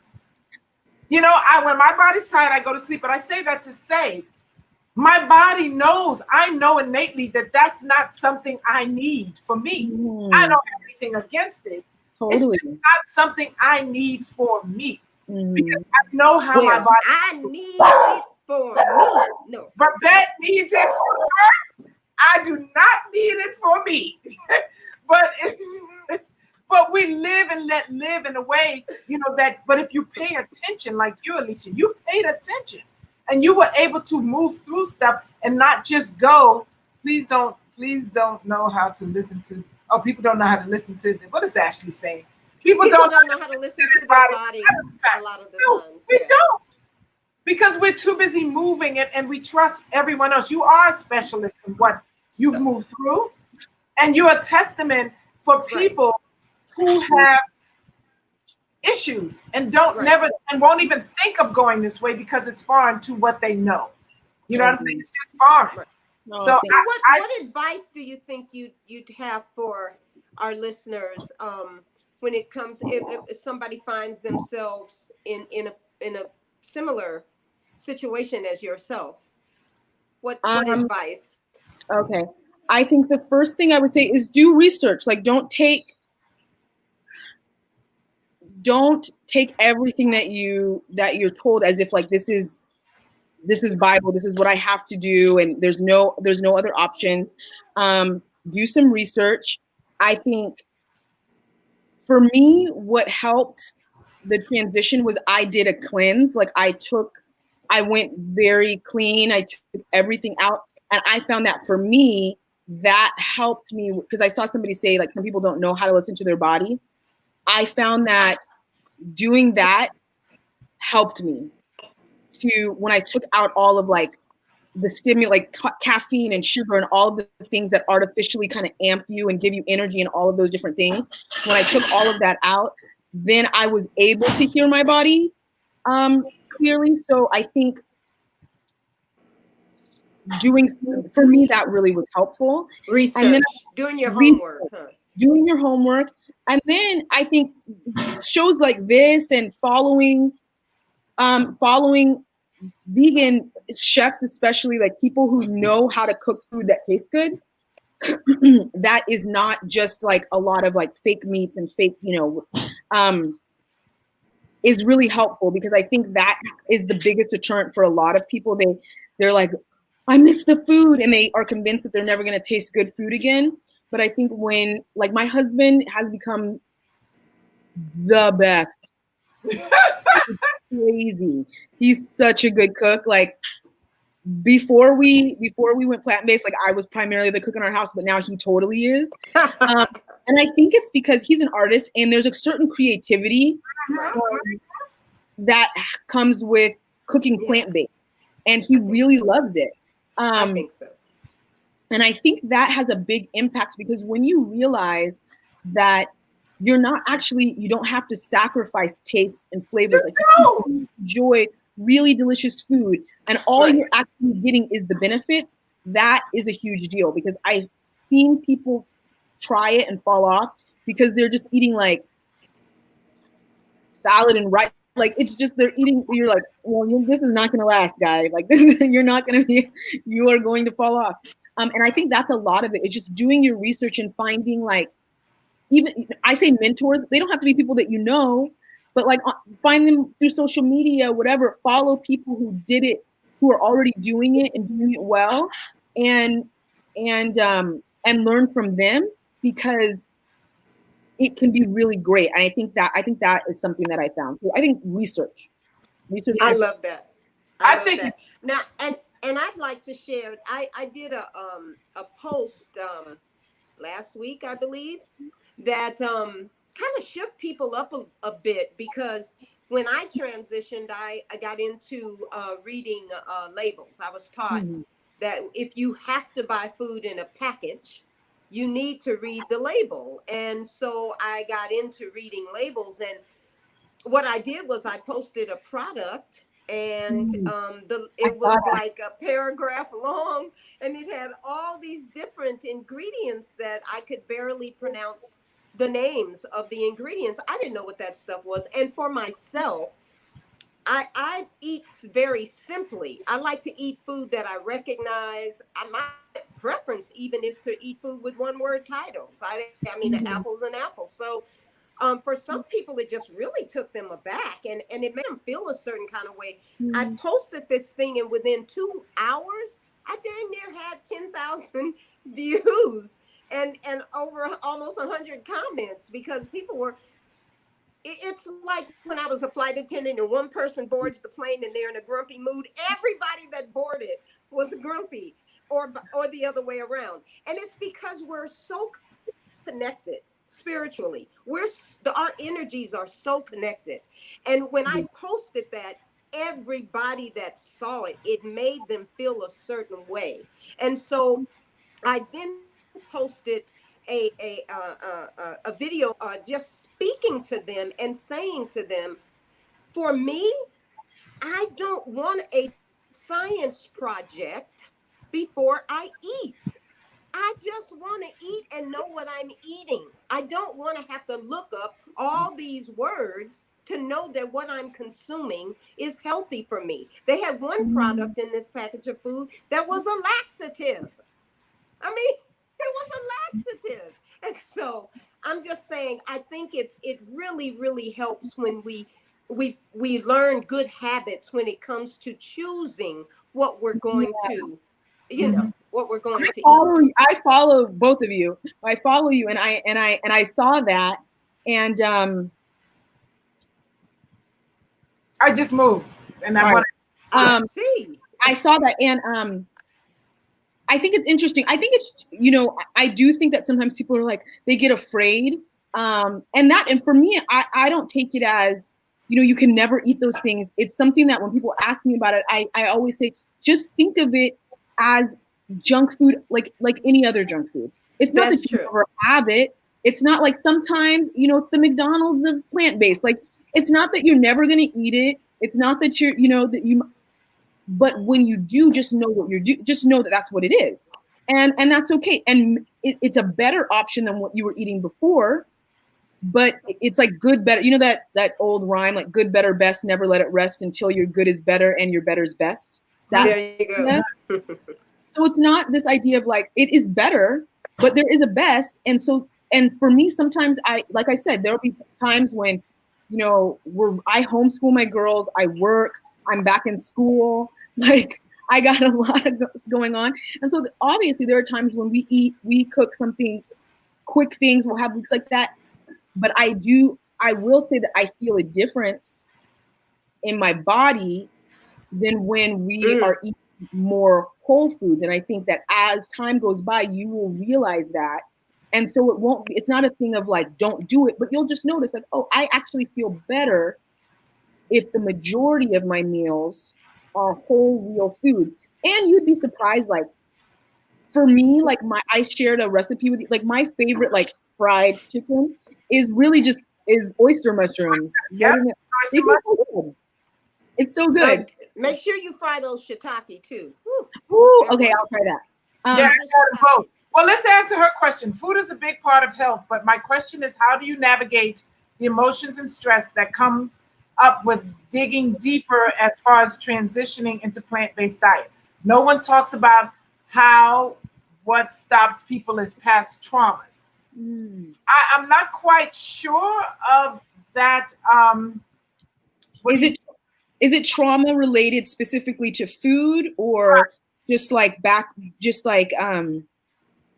When my body's tired, I go to sleep. But I say that to say, my body knows, I know innately that that's not something I need for me. I don't have anything against it. Totally. It's just not something I need for me. because I know how my Well, body. I need it for me. No. But that needs it for her. I do not need it for me. but but we live and let live in a way, that. But if you pay attention, like you, Alicia, you paid attention, and you were able to move through stuff and not just go. Please don't know how to listen to. Oh, people don't know how to listen to. What is Ashley saying? People don't know how to listen to their body a lot of the times. We don't. Because we're too busy moving it, and we trust everyone else. You are a specialist in what you've moved through, and you're a testament for people who have issues and never and won't even think of going this way because it's foreign to what they know. You know what I'm saying? It's just foreign. Right. No, So what advice do you think you'd have for our listeners when it comes if somebody finds themselves in a similar situation as yourself? What advice? Okay. I think the first thing I would say is do research. Like don't take everything that you're told as if like this is Bible, this is what I have to do, and there's no other options. Do some research. I think for me, what helped the transition was I did a cleanse. Like I went very clean. I took everything out. And I found that for me, that helped me because I saw somebody say like some people don't know how to listen to their body. I found that doing that helped me to when I took out all of like the stimulant, like caffeine and sugar and all of the things that artificially kind of amp you and give you energy and all of those different things. When I took all of that out, then I was able to hear my body clearly. So I think for me, that really was helpful. Research, and then doing your homework. Doing your homework. And then I think shows like this and following vegan chefs, especially like people who know how to cook food that tastes good, that is not just like a lot of like fake meats and fake, is really helpful because I think that is the biggest deterrent for a lot of people. They're like, I miss the food, and they are convinced that they're never going to taste good food again. But I think when, like, my husband has become the best. Crazy. He's such a good cook. Like before we went plant-based, like I was primarily the cook in our house, but now he totally is. And I think it's because he's an artist and there's a certain creativity that comes with cooking plant-based, and he really loves it. I think so. And I think that has a big impact because when you realize that you don't have to sacrifice taste and flavor. Like you enjoy really delicious food and all you're actually getting is the benefits. That is a huge deal because I've seen people try it and fall off because they're just eating like salad and rice. Like it's just they're eating. You're like, well, this is not going to last, guy. Like this, you are going to fall off. And I think that's a lot of it. It's just doing your research and finding like, even I say mentors. They don't have to be people that you know, but like find them through social media, whatever. Follow people who did it, who are already doing it and doing it well, and learn from them because it can be really great. And I think that is something that I found. So I think research. I love that. I love think that. Now and I'd like to share. I did a post last week, I believe, that kind of shook people up a bit because when I transitioned, I got into reading labels. I was taught that if you have to buy food in a package, you need to read the label. And so I got into reading labels. And what I did was I posted a product and it was like a paragraph long and it had all these different ingredients that I could barely pronounce the names of the ingredients. I didn't know what that stuff was. And for myself, I eat very simply. I like to eat food that I recognize. My preference even is to eat food with one word titles. I mean, apples and apples. So For some people, it just really took them aback, and it made them feel a certain kind of way. I Mm. posted this thing, and within 2 hours, I dang near had 10,000 views and over almost 100 comments, because people were. It's like when I was a flight attendant and one person boards the plane and they're in a grumpy mood. Everybody that boarded was grumpy, or the other way around. And it's because we're so connected spiritually. Our energies are so connected. And when I posted that, everybody that saw it, it made them feel a certain way. And so I then posted a video just speaking to them and saying to them, for me, I don't want a science project before I eat. I just want to eat and know what I'm eating. I don't want to have to look up all these words to know that what I'm consuming is healthy for me. They had one product in this package of food that was a laxative. I mean, it was a laxative. And so I'm just saying, I think it really, really helps when we learn good habits when it comes to choosing what we're going to, what we're going to eat. I follow both of you. I follow you, and I saw that, and I just moved, and I right. want I see. I saw that, and I think it's interesting. I think it's, I do think that sometimes people are like, they get afraid, and for me, I don't take it as, you can never eat those things. It's something that when people ask me about it, I always say, just think of it as junk food, like any other junk food. It's not that you never have it. It's not like sometimes, it's the McDonald's of plant-based. Like, it's not that you're never going to eat it. It's not that but when you do, just know what you're doing. Just know that that's what it is. And that's okay. And it's a better option than what you were eating before. But it's like good, better. That old rhyme, like good, better, best, never let it rest until your good is better and your better is best. There you go. So it's not this idea of like, it is better, but there is a best. And for me, sometimes like I said, there'll be times when, I homeschool my girls, I work, I'm back in school, like I got a lot of going on. And so obviously there are times when we cook something, quick things, we'll have weeks like that. But I will say that I feel a difference in my body than when we are eating more whole foods. And I think that as time goes by, you will realize that. And so it's not a thing of like, don't do it, but you'll just notice like, oh, I actually feel better if the majority of my meals are whole, real foods. And you'd be surprised, like, for me, like I shared a recipe with you, like my favorite, like fried chicken is oyster mushrooms. Yeah, it's so good. Make sure you fry those shiitake too. Ooh, okay, I'll try that. I gotta vote. Well, let's answer her question. Food is a big part of health, but my question is, how do you navigate the emotions and stress that come up with digging deeper as far as transitioning into plant-based diet? No one talks about what stops people is past traumas. I'm not quite sure of that. Is it trauma related specifically to food, or just like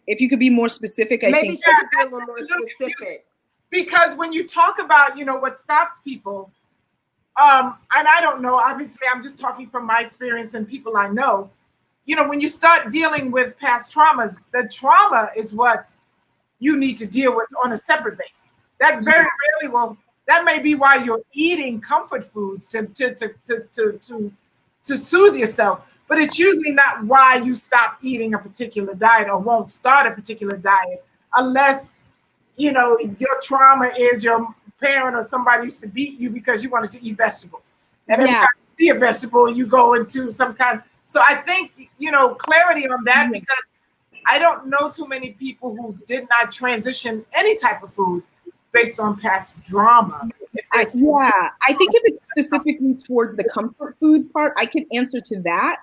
if you could be more specific, I maybe think. She could be a little more specific. Because when you talk about, what stops people, and I don't know, obviously I'm just talking from my experience and people I know, when you start dealing with past traumas, the trauma is what you need to deal with on a separate base. That very rarely that may be why you're eating comfort foods to soothe yourself, but it's usually not why you stop eating a particular diet or won't start a particular diet, unless, your trauma is your parent or somebody used to beat you because you wanted to eat vegetables. And every time you see a vegetable, you go into some kind. So I think, clarity on that, because I don't know too many people who did not transition any type of food based on past drama. I think if it's specifically towards the comfort food part, I can answer to that.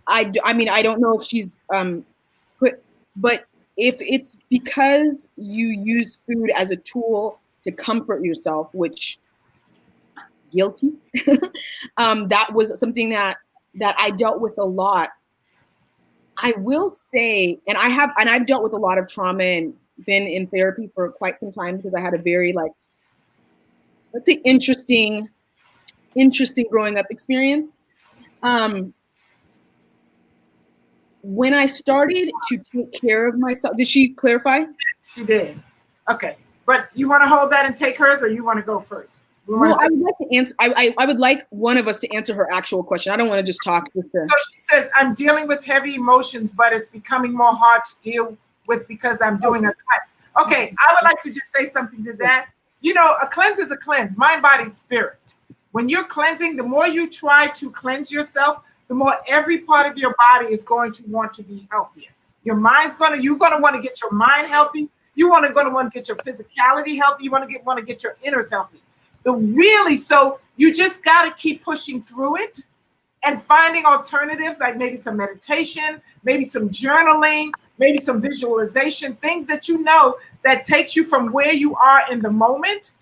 I mean, I don't know if she's but if it's because you use food as a tool to comfort yourself, which guilty. That was something that I dealt with a lot. I will say, and I've dealt with a lot of trauma and been in therapy for quite some time because I had a very, like, let's say interesting growing up experience. When I started to take care of myself, did she clarify? She did. Okay. But you want to hold that and take hers, or you want to go first? Well, I would like to answer. I would like one of us to answer her actual question. I don't want to just talk with the. So she says, I'm dealing with heavy emotions, but it's becoming more hard to deal with because I'm doing a cleanse. Okay, I would like to just say something to that. You know, a cleanse is a cleanse, mind, body, spirit. When you're cleansing, the more you try to cleanse yourself, the more every part of your body is going to want to be healthier. Your mind's you're going to want to get your mind healthy. You're going to want to get your physicality healthy. You want to get your inners healthy. So you just got to keep pushing through it and finding alternatives, like maybe some meditation, maybe some journaling, maybe some visualization, things that you know that takes you from where you are in the moment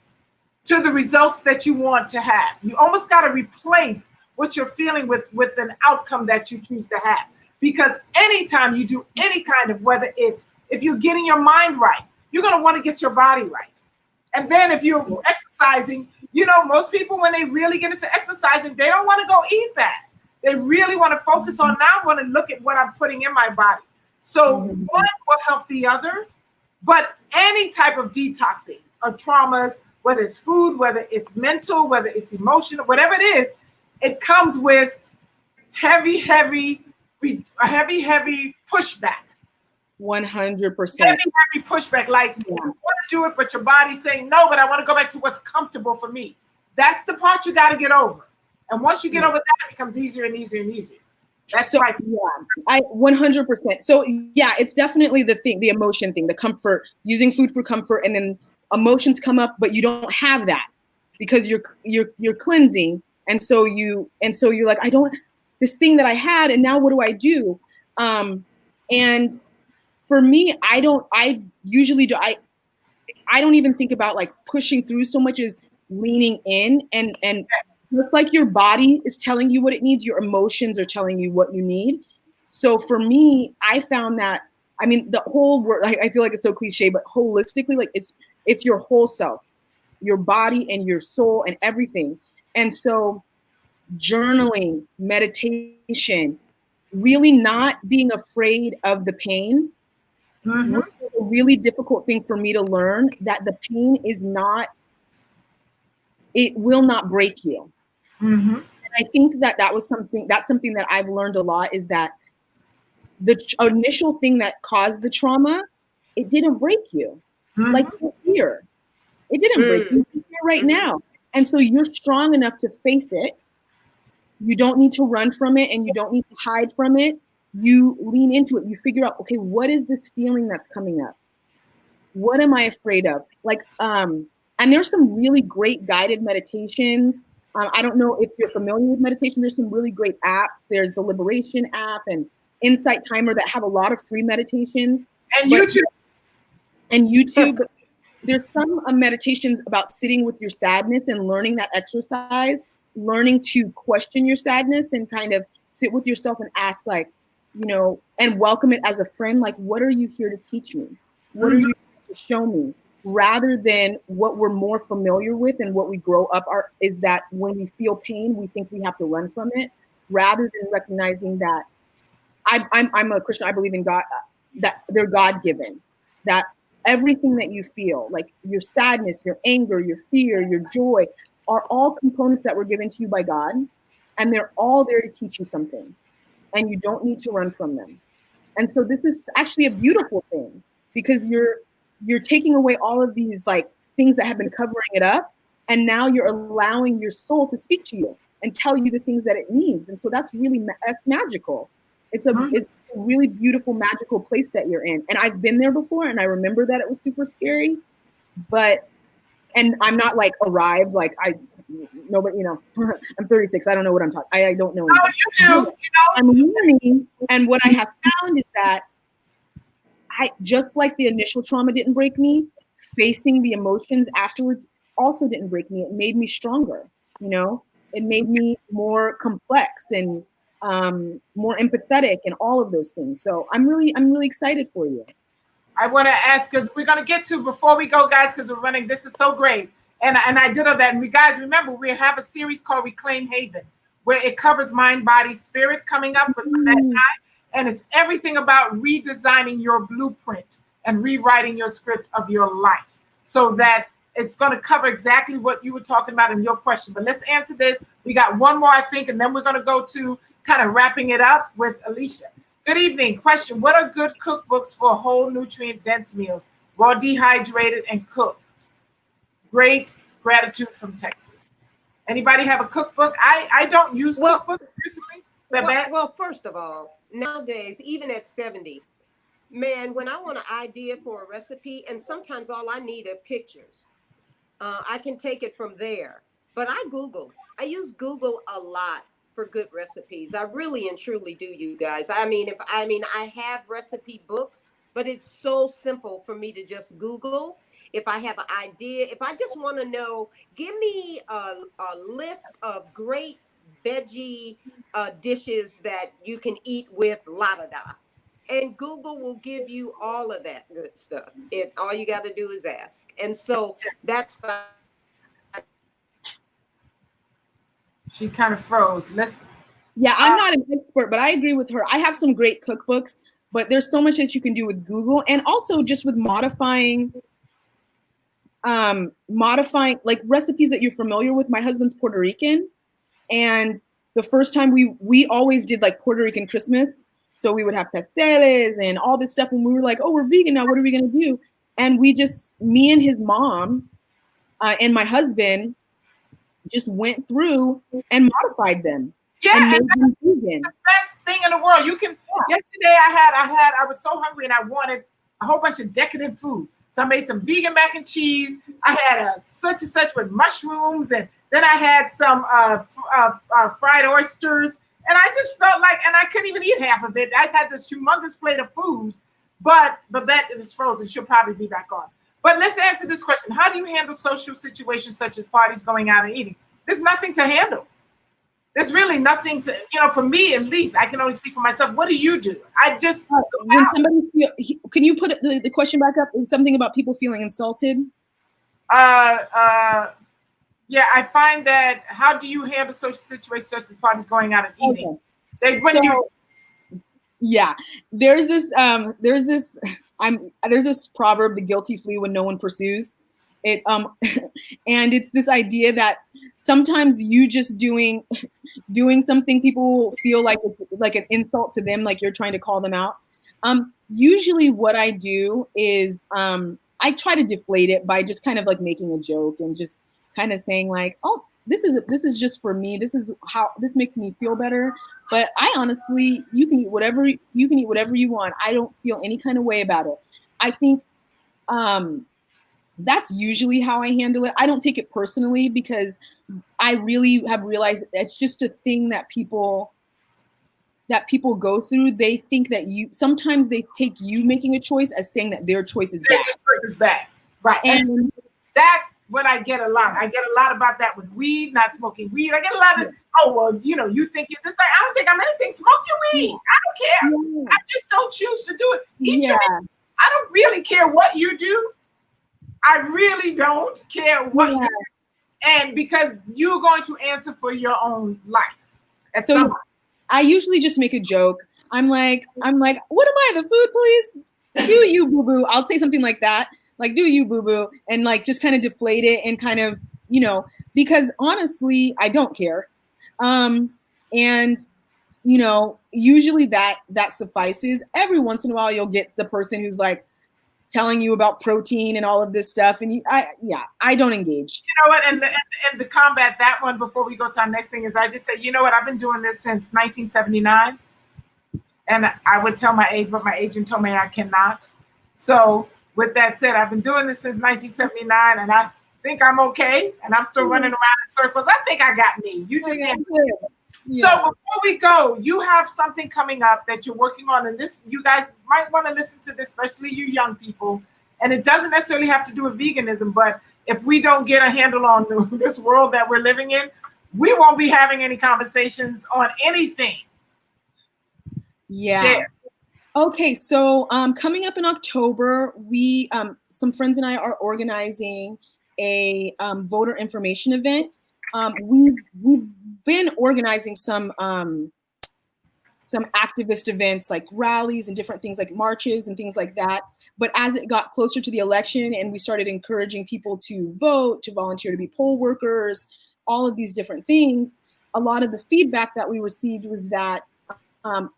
to the results that you want to have. You almost got to replace what you're feeling with an outcome that you choose to have. Because anytime you do any kind of, whether it's, if you're getting your mind right, you're going to want to get your body right. And then if you're exercising, you know, most people, when they really get into exercising, they don't want to go eat that. They really want to focus on, now I want to look at what I'm putting in my body. So one will help the other, but any type of detoxing of traumas, whether it's food, whether it's mental, whether it's emotional, whatever it is, it comes with heavy pushback. 100%. Heavy pushback. Like, you want to do it, but your body's saying, no, but I want to go back to what's comfortable for me. That's the part you got to get over. And once you get over that, it becomes easier and easier and easier. That's so, right. Yeah, I 100%. So yeah, it's definitely the thing, the emotion thing, the comfort, using food for comfort, and then emotions come up, but you don't have that because you're cleansing. And so you're like, I don't, this thing that I had, and now what do I do? And for me, I don't even think about like pushing through so much as leaning in, and it's like your body is telling you what it needs. Your emotions are telling you what you need. So for me, I found that, I mean, the whole word, I feel like it's so cliche, but holistically, like it's your whole self, your body and your soul and everything. And so journaling, meditation, really not being afraid of the pain, was a really difficult thing for me to learn, that the pain is not, it will not break you. And I think that's something that I've learned a lot, is that the initial thing that caused the trauma, it didn't break you. Like your fear, it didn't break you. You're here right now. And so you're strong enough to face it. You don't need to run from it, and you don't need to hide from it. You lean into it. You figure out, okay, what is this feeling that's coming up? What am I afraid of? Like, and there's some really great guided meditations. I don't know if you're familiar with meditation. There's some really great apps. There's the Liberation app and Insight Timer that have a lot of free meditations. And YouTube. But there's some meditations about sitting with your sadness and learning that exercise, learning to question your sadness and kind of sit with yourself and ask, like, you know, and welcome it as a friend. Like, what are you here to teach me? What are you here to show me? Rather than what we're more familiar with and what we grow up is that when we feel pain, we think we have to run from it, rather than recognizing that I'm a Christian. I believe in God, that they're God-given, that everything that you feel, like your sadness, your anger, your fear, your joy, are all components that were given to you by God, and they're all there to teach you something, and you don't need to run from them. And so this is actually a beautiful thing, because you're taking away all of these like things that have been covering it up, and now you're allowing your soul to speak to you and tell you the things that it needs. And so that's magical. It's a really beautiful, magical place that you're in. And I've been there before, and I remember that it was super scary, and I'm not like arrived, like nobody, you know, I'm 36. I don't know what I'm talking. I don't know. No, you do. You know? I'm learning, and what I have found is that just like the initial trauma didn't break me, facing the emotions afterwards also didn't break me. It made me stronger, you know? It made me more complex and more empathetic and all of those things. So I'm really excited for you. I want to ask, because we're going to get to, before we go, guys, because we're running, this is so great. And I did all that. And we guys, remember, we have a series called Reclaim Haven, where it covers mind, body, spirit coming up with that time. And it's everything about redesigning your blueprint and rewriting your script of your life, so that it's going to cover exactly what you were talking about in your question. But let's answer this. We got one more, I think, and then we're going to go to kind of wrapping it up with Alicia. Good evening. Question: what are good cookbooks for whole nutrient-dense meals, raw, dehydrated, and cooked? Great. Gratitude from Texas. Anybody have a cookbook? I don't use cookbooks recently. Well, first of all, nowadays, even at 70, man, when I want an idea for a recipe, and sometimes all I need are pictures, I can take it from there. But I use Google a lot for good recipes. I really and truly do, you guys. I have recipe books, but it's so simple for me to just Google. If I have an idea, if I just want to know, give me a list of great veggie dishes that you can eat with la-da-da. And Google will give you all of that good stuff. All you got to do is ask. And so that's what She kind of froze. I'm not an expert, but I agree with her. I have some great cookbooks, but there's so much that you can do with Google, and also just with modifying like recipes that you're familiar with. My husband's Puerto Rican, and the first time we always did like Puerto Rican Christmas. So we would have pasteles and all this stuff, and we were like, oh, we're vegan now. What are we gonna do? And me and his mom and my husband just went through and modified them. Yeah, and and that's the best thing in the world. You can. Yeah. Yesterday, I was so hungry and I wanted a whole bunch of decadent food. So I made some vegan mac and cheese. I had a such and such with mushrooms, and then I had some fried oysters. And I just felt like, and I couldn't even eat half of it. I had this humongous plate of food, but Babette is frozen. She'll probably be back on. But let's answer this question. How do you handle social situations such as parties, going out and eating? There's nothing to handle. There's really nothing to, for me at least, I can only speak for myself. What do you do? I just when somebody can you put the question back up? Something about people feeling insulted? Yeah, I find that, how do you handle social situations such as parties, going out and eating? Okay. There's this proverb, the guilty flee when no one pursues it. And it's this idea that sometimes you just doing something, people feel like an insult to them, like you're trying to call them out. Usually what I do is I try to deflate it by just kind of like making a joke and just kind of saying like, oh, this is just for me. This is how this makes me feel better. But I honestly, you can eat whatever you want. I don't feel any kind of way about it. I think that's usually how I handle it. I don't take it personally, because I really have realized that's just a thing that people go through. They think that sometimes they take you making a choice as saying that their choice is bad. Their choice is bad. Right. And that's what I get a lot. I get a lot about that with weed, not smoking weed. I get a lot of, you think you're this. Like, I don't think I'm anything. Smoke your weed. I don't care. Yeah. I just don't choose to do it. Eat your weed. I don't really care what you do. I really don't care what you do. And because you're going to answer for your own life. So I usually just make a joke. I'm like, what am I, the food police? Do you, boo-boo? I'll say something like that. Like, do you, boo-boo? And like, just kind of deflate it and kind of, because honestly, I don't care. And, usually that suffices. Every once in a while, you'll get the person who's like telling you about protein and all of this stuff. And I don't engage. You know what? And to combat that one, before we go to our next thing, is I just say, you know what? I've been doing this since 1979. And I would tell my age, but my agent told me I cannot. So with that said, I've been doing this since 1979, and I think I'm okay. And I'm still running around in circles. I think I got me. You just can't. So before we go, you have something coming up that you're working on, and this, you guys might want to listen to this, especially you young people. And it doesn't necessarily have to do with veganism, but if we don't get a handle on this world that we're living in, we won't be having any conversations on anything. Yeah. Share. Okay, so coming up in October, we some friends and I are organizing a voter information event. We've been organizing some activist events like rallies and different things like marches and things like that. But as it got closer to the election and we started encouraging people to vote, to volunteer to be poll workers, all of these different things, a lot of the feedback that we received was that,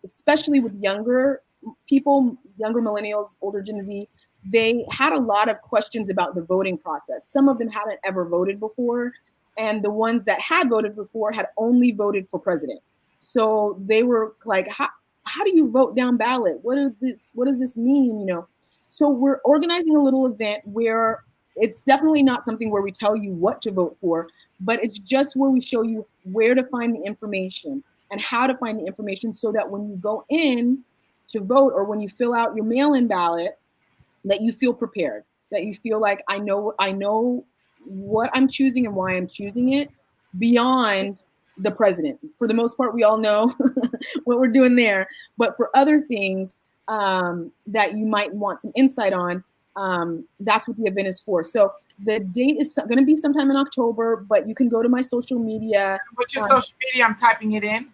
especially with younger people, younger millennials, older Gen Z, they had a lot of questions about the voting process. Some of them hadn't ever voted before, and the ones that had voted before had only voted for president. So they were like, how do you vote down ballot? What does this mean? You know, so we're organizing a little event where it's definitely not something where we tell you what to vote for, but it's just where we show you where to find the information and how to find the information so that when you go in to vote or when you fill out your mail-in ballot, that you feel prepared, that you feel like I know what I'm choosing and why I'm choosing it beyond the president. For the most part, we all know what we're doing there. But for other things that you might want some insight on, that's what the event is for. So the date is going to be sometime in October, but you can go to my social media. What's your social media? I'm typing it in.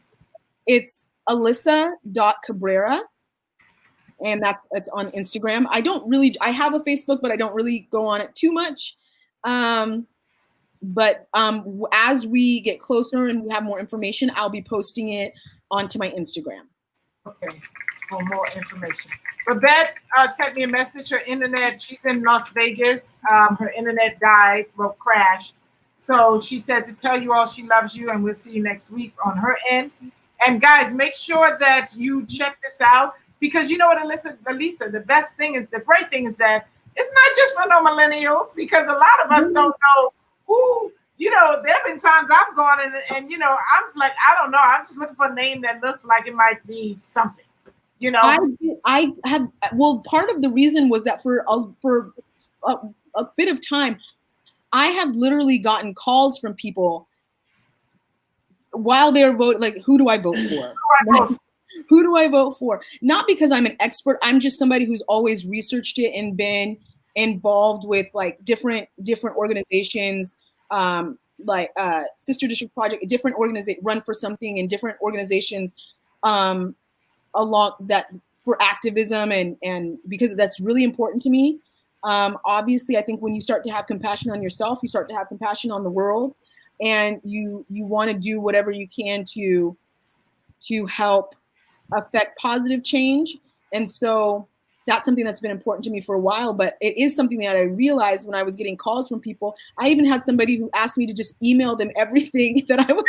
It's Alyssa.Cabrera. And it's on Instagram. I have a Facebook, but I don't really go on it too much. But as we get closer and we have more information, I'll be posting it onto my Instagram. Okay, for more information. Babette sent me a message. Her internet, she's in Las Vegas. Her internet died, crashed. So she said to tell you all she loves you, and we'll see you next week on her end. And guys, make sure that you check this out, because you know what, Alyssa, the great thing is that it's not just for no millennials, because a lot of us don't know who, you know, there have been times I've gone and you know, I'm just like, I don't know. I'm just looking for a name that looks like it might be something, you know. I have, well, part of the reason was that for a bit of time, I have literally gotten calls from people while they're voting, like, who do I vote for? Who do I vote for? Not because I'm an expert. I'm just somebody who's always researched it and been involved with like different organizations, like Sister District Project, different organization run for something, and different organizations along that for activism, and because that's really important to me. Obviously, I think when you start to have compassion on yourself, you start to have compassion on the world, and you want to do whatever you can to help affect positive change. And so that's something that's been important to me for a while, but it is something that I realized when I was getting calls from people. I even had somebody who asked me to just email them everything that I was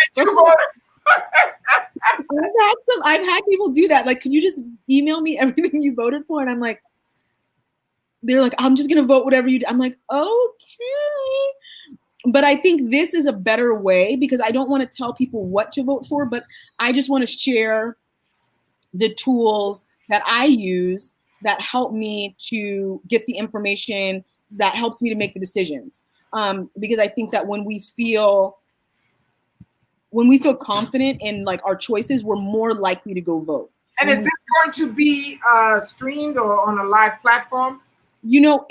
I've had people do that. Like, can you just email me everything you voted for? And I'm like, they're like, I'm just going to vote whatever you do. I'm like, okay. But I think this is a better way, because I don't want to tell people what to vote for, but I just want to share the tools that I use that help me to get the information that helps me to make the decisions. Because I think that when we feel confident in like our choices, we're more likely to go vote. And is this going to be streamed or on a live platform? You know,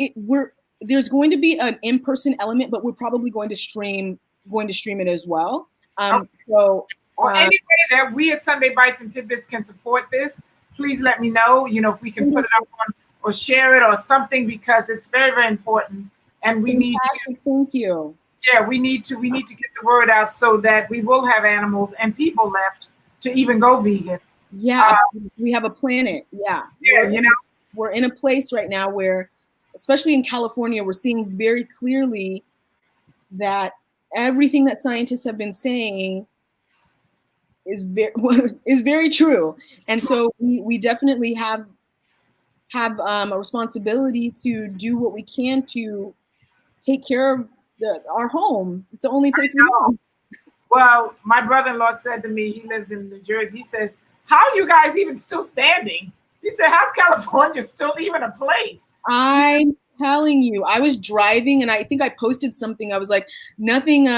there's going to be an in-person element, but we're probably going to stream it as well. Okay. So. Any way that we at Sunday Bites and Tidbits can support this, please let me know. You know, if we can put it up on or share it or something, because it's very, very important, and we need to. Thank you. Yeah, we need to get the word out so that we will have animals and people left to even go vegan. Yeah, we have a planet. Yeah, you know, we're in a place right now where, especially in California, we're seeing very clearly that everything that scientists have been saying is very true. And so we definitely have a responsibility to do what we can to take care of our home. It's the only place we know. Well, my brother-in-law said to me, he lives in New Jersey, he says, how are you guys even still standing? He said, how's California still even a place? I'm telling you, I was driving and I think I posted something. I was like, nothing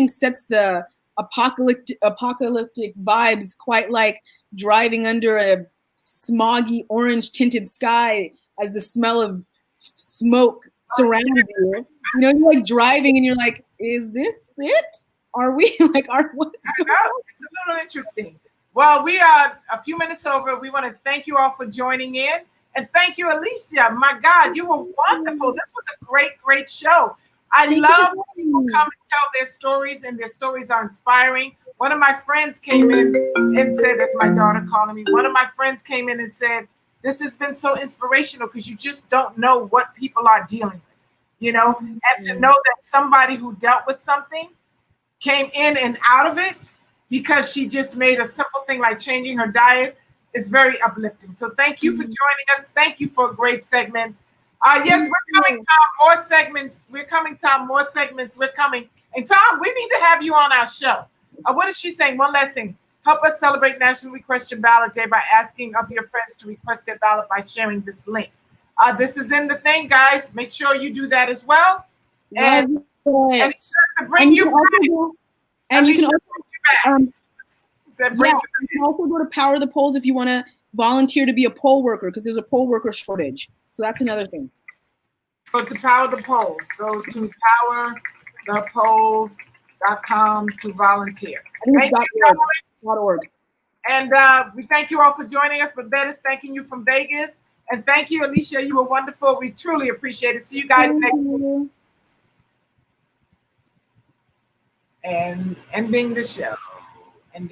sets the apocalyptic vibes quite like driving under a smoggy orange tinted sky as the smell of smoke surrounds you. You know, you're like driving and you're like, is this it? Are we like, what's going on? It's a little interesting. Well, we are a few minutes over. We want to thank you all for joining in. And thank you, Alicia. My God, you were wonderful. This was a great, great show. I love when people come and tell their stories, and their stories are inspiring. One of my friends came in and said, that's my daughter calling me. One of my friends came in and said, this has been so inspirational because you just don't know what people are dealing with, you know, and to know that somebody who dealt with something came in and out of it because she just made a simple thing like changing her diet is very uplifting. So thank you for joining us. Thank you for a great segment. Yes, we're coming to more segments. We're coming to more segments. We're coming. And Tom, we need to have you on our show. What is she saying? One last thing. Help us celebrate National Request Your Ballot Day by asking of your friends to request their ballot by sharing this link. This is in the thing, guys. Make sure you do that as well. And it's to bring you back. And you can also go to Power the Polls if you want to volunteer to be a poll worker, because there's a poll worker shortage. So that's another thing. Go to Power the Polls. Go to powerthepolls.com to volunteer. Thank you, .org. And we thank you all for joining us. Babette is thanking you from Vegas. And thank you, Alicia. You were wonderful. We truly appreciate it. See you guys next week. And ending the show. Ending.